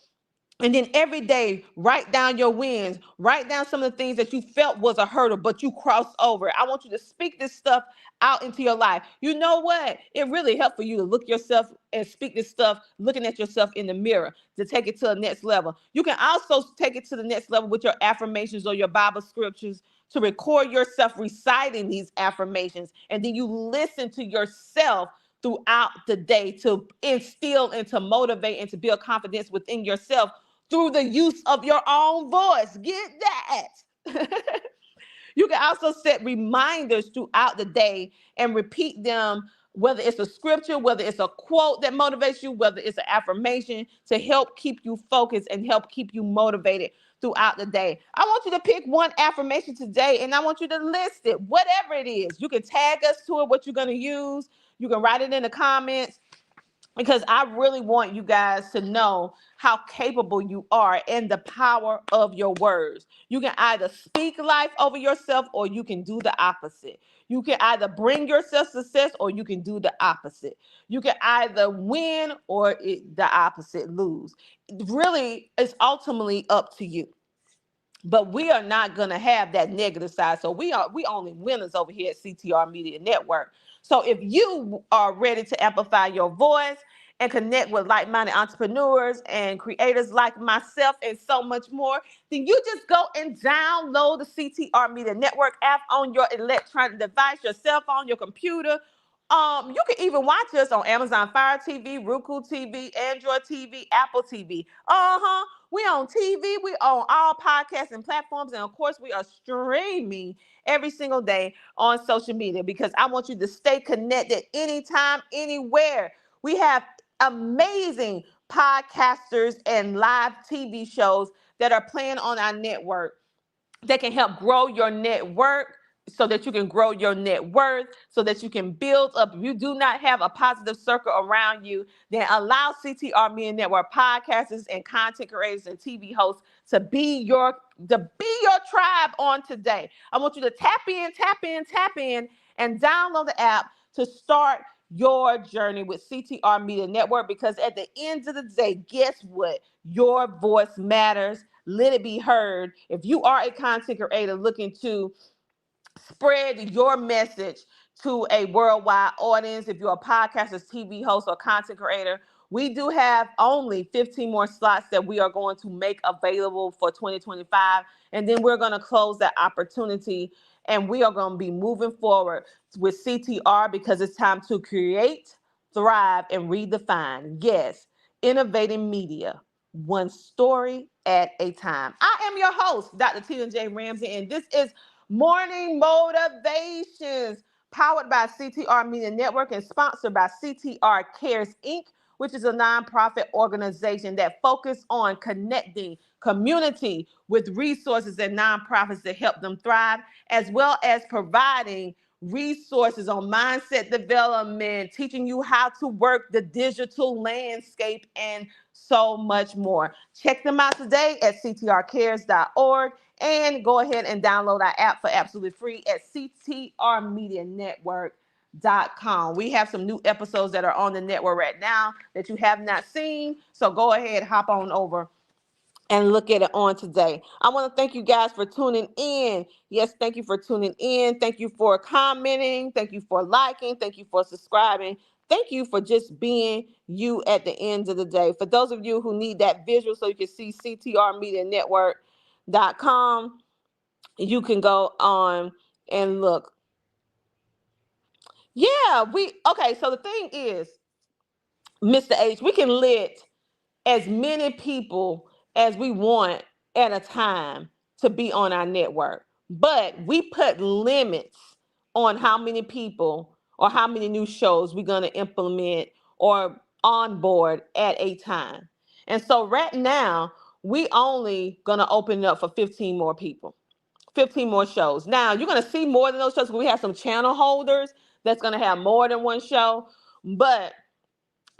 And then every day, write down your wins. Write down some of the things that you felt was a hurdle, but you crossed over. I want you to speak this stuff out into your life. You know what? It really helped for you to look yourself and speak this stuff, looking at yourself in the mirror to take it to the next level. You can also take it to the next level with your affirmations or your Bible scriptures to record yourself reciting these affirmations. And then you listen to yourself throughout the day to instill and to motivate and to build confidence within yourself through the use of your own voice. Get that. You can also set reminders throughout the day and repeat them, whether it's a scripture, whether it's a quote that motivates you, whether it's an affirmation, to help keep you focused and help keep you motivated throughout the day. I want you to pick one affirmation today and I want you to list it, whatever it is. You can tag us to it, what you're going to use. You can write it in the comments, because I really want you guys to know how capable you are and the power of your words. You can either speak life over yourself or you can do the opposite. You can either bring yourself success or you can do the opposite. You can either win or the opposite, lose. Really, it's ultimately up to you, but we are not going to have that negative side. So we only winners over here at CTR Media Network. So if you are ready to amplify your voice and connect with like-minded entrepreneurs and creators like myself and so much more, then you just go and download the CTR Media Network app on your electronic device, your cell phone, your computer. You can even watch us on Amazon Fire TV, Roku TV, Android TV, Apple TV. We on TV, we on all podcasting platforms, and of course, we are streaming every single day on social media because I want you to stay connected anytime, anywhere. We have amazing podcasters and live TV shows that are playing on our network that can help grow your network so that you can grow your net worth, so that you can build up. If you do not have a positive circle around you, then allow CTR Media Network podcasters and content creators and TV hosts to be your tribe on today. I want you to tap in, and download the app to start your journey with CTR Media Network, because at the end of the day, guess what? Your voice matters. Let it be heard. If you are a content creator looking to spread your message to a worldwide audience, if you're a podcaster, TV host, or content creator, we do have only 15 more slots that we are going to make available for 2025. And then we're going to close that opportunity and we are going to be moving forward with CTR because it's time to create, thrive, and redefine. Yes, innovating media, one story at a time. I am your host, Dr. Tina J. Ramsey, and this is Morning Motivations, powered by CTR Media Network and sponsored by CTR Cares Inc., which is a nonprofit organization that focuses on connecting community with resources and nonprofits to help them thrive, as well as providing resources on mindset development, teaching you how to work the digital landscape, and so much more. Check them out today at ctrcares.org and go ahead and download our app for absolutely free at ctrmedianetwork.com. We have some new episodes that are on the network right now that you have not seen. So go ahead, hop on over and look at it on today. I want to thank you guys for tuning in. Yes, thank you for tuning in. Thank you for commenting. Thank you for liking. Thank you for subscribing. Thank you for just being you at the end of the day. For those of you who need that visual so you can see ctrmedianetwork.com, you can go on and look. Yeah, okay, so the thing is, Mr. H, we can let as many people as we want at a time to be on our network. But we put limits on how many people or how many new shows we're going to implement or onboard at a time. And so right now, we only going to open it up for 15 more people. 15 more shows. Now, you're going to see more than those shows. We have some channel holders that's going to have more than one show. But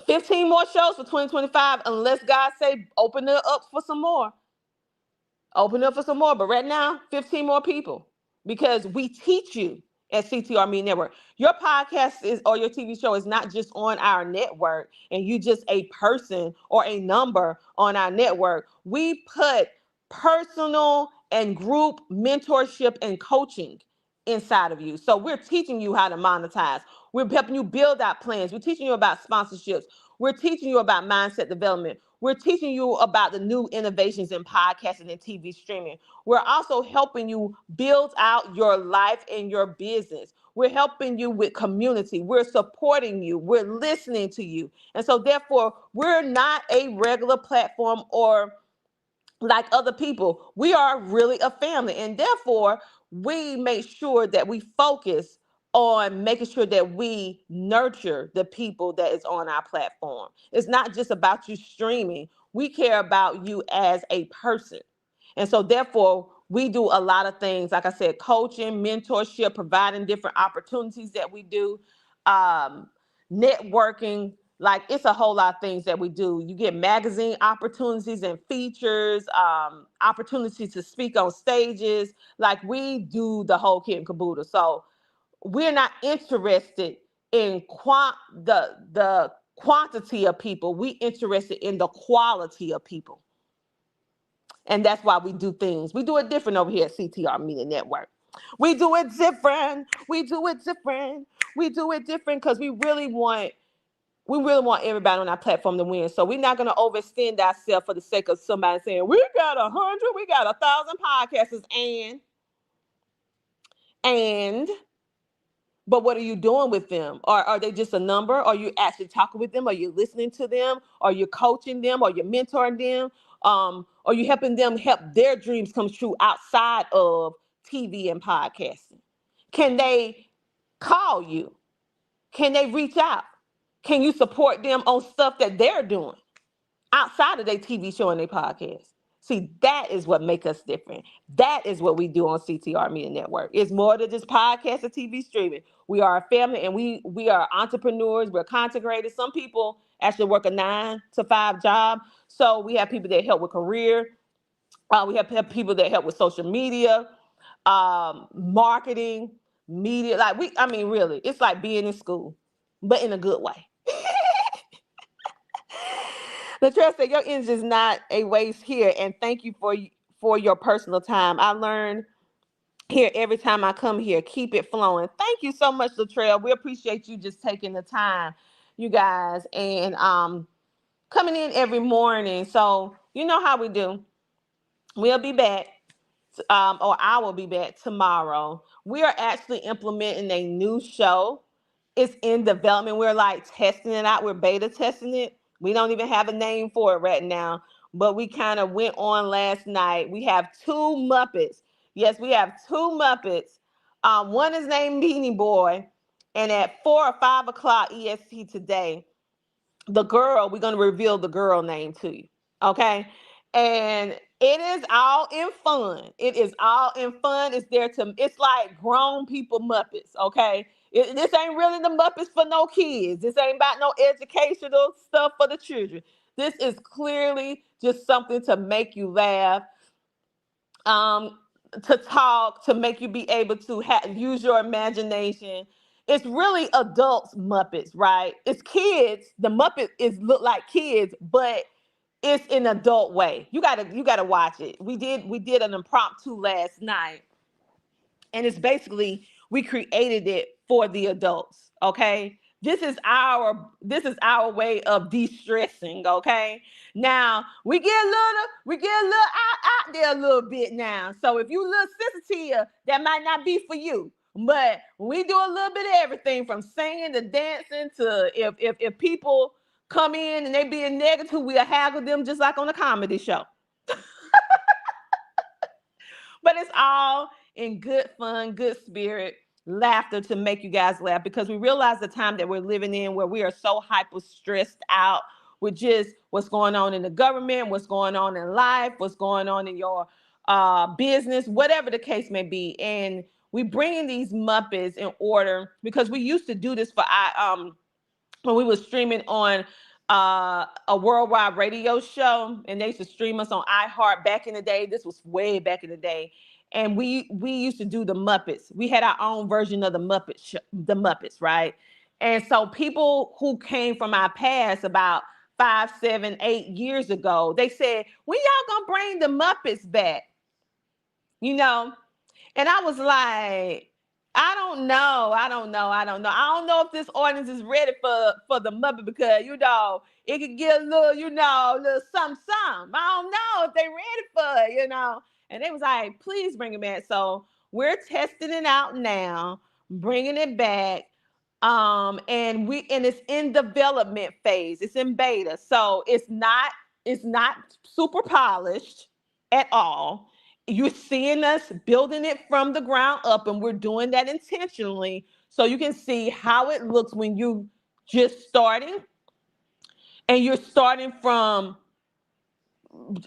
15 more shows for 2025, unless God say open it up for some more. Open up for some more. But right now, 15 more people. Because we teach you at CTR Media Network. Your podcast is or your TV show is not just on our network and you just a person or a number on our network. We put personal and group mentorship and coaching inside of you. So we're teaching you how to monetize. We're helping you build out plans. We're teaching you about sponsorships. We're teaching you about mindset development. We're teaching you about the new innovations in podcasting and TV streaming. We're also helping you build out your life and your business. We're helping you with community. We're supporting you. We're listening to you. And so, therefore, we're not a regular platform or like other people. We are really a family. And therefore, we make sure that we focus on making sure that we nurture the people that is on our platform. It's not just about you streaming. We care about you as a person. And so therefore, we do a lot of things, like I said, coaching, mentorship, providing different opportunities that we do, um, networking, like it's a whole lot of things that we do. You get magazine opportunities and features, opportunities to speak on stages. Like we do the whole kit and caboodle. So we're not interested in the quantity of people. We interested in the quality of people. And that's why we do things. We do it different over here at CTR Media Network. We do it different. We do it different. We do it different because we really want everybody on our platform to win. So we're not going to overextend ourselves for the sake of somebody saying, we got 100, we got 1,000 podcasters. And, but what are you doing with them? Or are they just a number? Are you actually talking with them? Are you listening to them? Are you coaching them? Are you mentoring them? Are you helping them help their dreams come true outside of TV and podcasting? Can they call you? Can they reach out? Can you support them on stuff that they're doing outside of their TV show and their podcast? See, that is what makes us different. That is what we do on CTR Media Network. It's more than just podcast and TV streaming. We are a family and we are entrepreneurs. We're content creators. Some people actually work a 9 to 5 job. So we have people that help with career. We have people that help with social media, marketing, media. I mean, really, it's like being in school, but in a good way. Latrell said, your energy is not a waste here, and thank you for your personal time. I learn here every time I come here. Keep it flowing. Thank you so much, Latrell. We appreciate you just taking the time, you guys, and coming in every morning. So you know how we do. We'll be back, or I will be back tomorrow. We are actually implementing a new show. It's in development. We're like testing it out. We're beta testing it. We don't even have a name for it right now, but we kind of went on last night. We have two Muppets. Yes, we have two Muppets. One is named Beanie Boy, and at 4 or 5 o'clock EST today, we're going to reveal the girl name to you. Okay. And it is all in fun. It is all in fun. It's like grown people Muppets. Okay. This ain't really the Muppets for no kids. This ain't about no educational stuff for the children. This is clearly just something to make you laugh, um, to talk, to make you be able to use your imagination. It's really adults Muppets, right? It's kids. The Muppet is look like kids, but it's in an adult way. You gotta watch it. We did an impromptu last night, and it's basically we created it for the adults. Okay, this is our way of de-stressing. Okay, now we get a little out there a little bit now. So if you a little sensitive, that might not be for you. But we do a little bit of everything from singing to dancing to if people come in and they being negative, we'll haggle them just like on a comedy show. But it's all in good fun, good spirit, laughter to make you guys laugh because we realize the time that we're living in where we are so hyper stressed out with just what's going on in the government, what's going on in life, what's going on in your business, whatever the case may be. And we bring in these Muppets in order because we used to do this for when we were streaming on a worldwide radio show, and they used to stream us on iHeart back in the day. This was way back in the day, and we used to do the Muppets. We had our own version of the Muppets, right? And so people who came from our past about 5, 7, 8 years ago, they said, when y'all gonna bring the Muppets back? You know, and I was like, I don't know. I don't know. I don't know. I don't know if this audience is ready for the Muppet because, it could get a little, a little something, something. I don't know if they ready for it, And they was like, please bring it back. So we're testing it out now, bringing it back. And it's in development phase. It's in beta. So it's not super polished at all. You're seeing us building it from the ground up, and we're doing that intentionally so you can see how it looks when you just starting, and you're starting from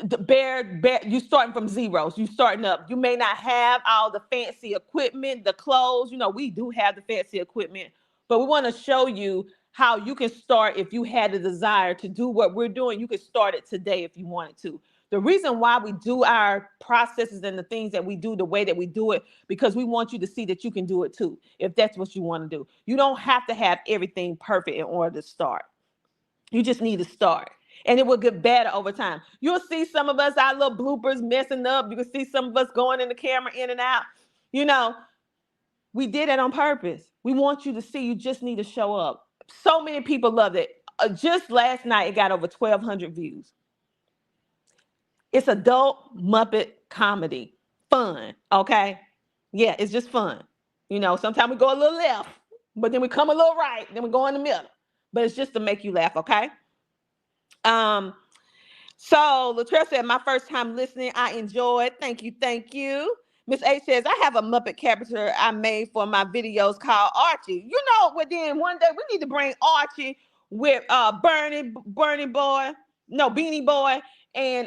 the bare you starting from zeros. You starting up. You may not have all the fancy equipment, the clothes. We do have the fancy equipment, but we want to show you how you can start. If you had the desire to do what we're doing, you could start it today if you wanted to. The reason why we do our processes and the things that we do the way that we do it, because we want you to see that you can do it too, if that's what you want to do. You don't have to have everything perfect in order to start. You just need to start. And it will get better over time. You'll see some of us, our little bloopers messing up. You can see some of us going in the camera in and out. You know, we did it on purpose. We want you to see. You just need to show up. So many people loved it. Just last night, it got over 1,200 views. It's adult Muppet comedy. Fun, okay? Yeah, it's just fun. Sometimes we go a little left, but then we come a little right, then we go in the middle. But it's just to make you laugh, okay? Um, so Latrell said, my first time listening, I enjoyed. Thank you, thank you. Miss A says, I have a Muppet character I made for my videos called Archie. Well, then one day we need to bring Archie with Bernie Boy, no, Beanie Boy. And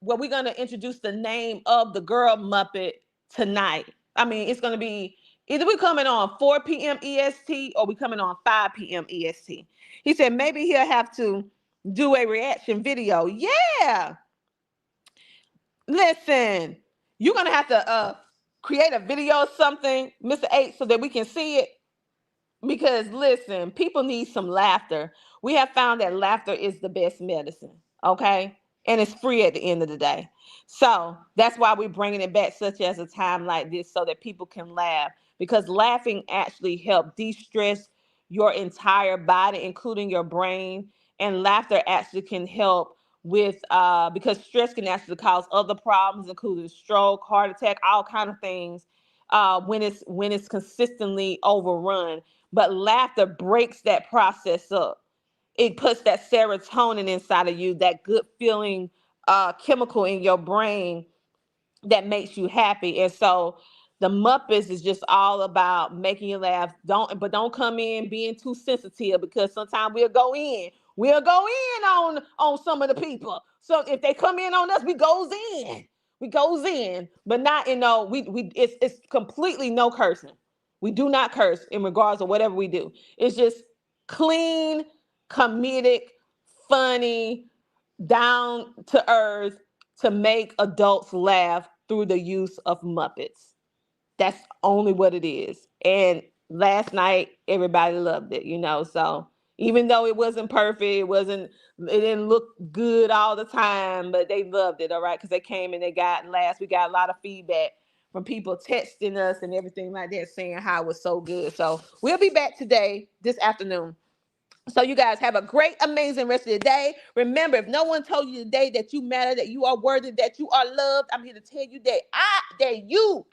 we're gonna introduce the name of the girl Muppet tonight. I mean, it's gonna be either we coming on 4 p.m. EST or we coming on 5 p.m. EST. He said maybe he'll have to do a reaction video. Yeah. Listen, you're gonna have to create a video or something, Mr. H, so that we can see it. Because listen, people need some laughter. We have found that laughter is the best medicine, okay? And it's free at the end of the day. So that's why we're bringing it back, such as a time like this, so that people can laugh. Because laughing actually helps de-stress your entire body, including your brain. And laughter actually can help with because stress can actually cause other problems, including stroke, heart attack, all kind of things when it's consistently overrun. But laughter breaks that process up. It puts that serotonin inside of you, that good feeling chemical in your brain that makes you happy. And so the Muppets is just all about making you laugh. Don't come in being too sensitive, because sometimes we'll go in. We'll go in on some of the people. So if they come in on us, we goes in. We goes in, but not we it's completely no cursing. We do not curse in regards to whatever we do. It's just clean, comedic, funny, down to earth, to make adults laugh through the use of Muppets. That's only what it is. And last night, everybody loved it. So even though it wasn't perfect, it didn't look good all the time, but they loved it, all right? Because they came and we got a lot of feedback from people texting us and everything like that, saying how it was so good. So we'll be back this afternoon. So you guys have a great, amazing rest of the day. Remember, if no one told you today that you matter, that you are worthy, that you are loved, I'm here to tell you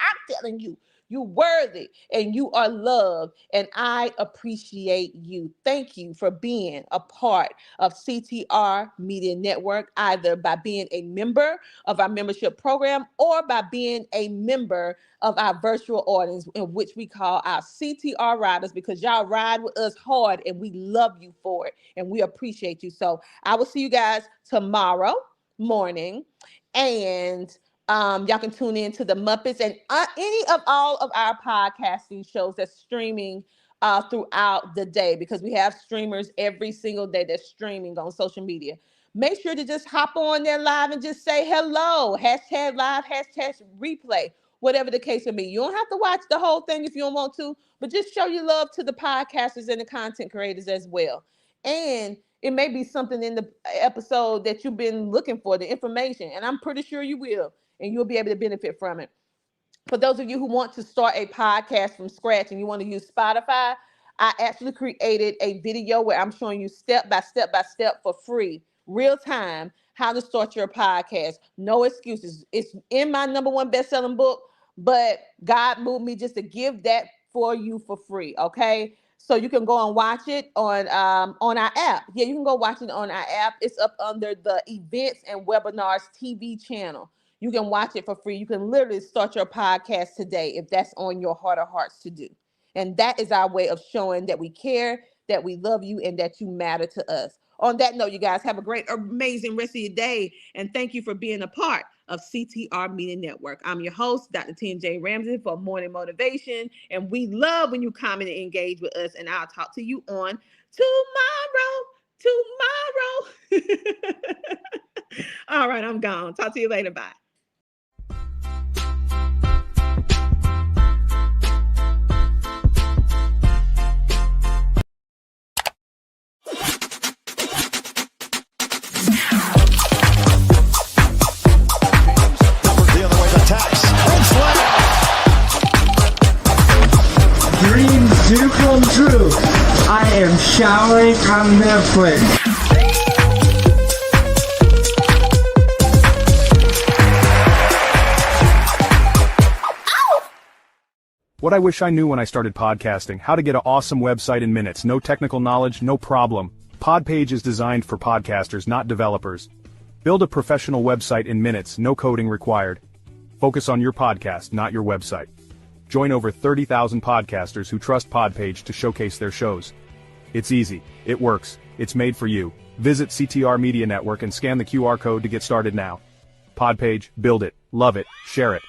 I'm telling you, you worthy and you are loved. And I appreciate you. Thank you for being a part of CTR Media Network, either by being a member of our membership program or by being a member of our virtual audience, in which we call our CTR riders, because y'all ride with us hard and we love you for it and we appreciate you. So I will see you guys tomorrow morning, and y'all can tune in to the Muppets and any of all of our podcasting shows that's streaming throughout the day, because we have streamers every single day that's streaming on social media. Make sure to just hop on there live and just say hello. Hashtag live, hashtag replay. whatever the case may be. You don't have to watch the whole thing if you don't want to, but just show your love to the podcasters and the content creators as well. And it may be something in the episode that you've been looking for, the information, and I'm pretty sure you will, and you'll be able to benefit from it. For those of you who want to start a podcast from scratch and you want to use Spotify, I actually created a video where I'm showing you step for free, real time, how to start your podcast. No excuses. It's in my number one best-selling book, but God moved me just to give that for you for free. Okay. So you can go and watch it on our app. Yeah, you can go watch it on our app. It's up under the events and webinars TV channel. You can watch it for free. You can literally start your podcast today if that's on your heart of hearts to do. And that is our way of showing that we care, that we love you, and that you matter to us. On that note, you guys have a great, amazing rest of your day. And thank you for being a part of CTR Media Network. I'm your host, Dr. TNJ Ramsey for Morning Motivation. And we love when you comment and engage with us. And I'll talk to you on tomorrow. All right, I'm gone. Talk to you later. Bye. Dreams do come true. I am showering on Netflix. What I wish I knew when I started podcasting: how to get an awesome website in minutes. No technical knowledge, no problem. Podpage is designed for podcasters, not developers. Build a professional website in minutes, no coding required. Focus on your podcast, not your website. Join over 30,000 podcasters who trust Podpage to showcase their shows. It's easy, it works, it's made for you. Visit CTR Media Network and scan the QR code to get started now. Podpage, build it, love it, share it.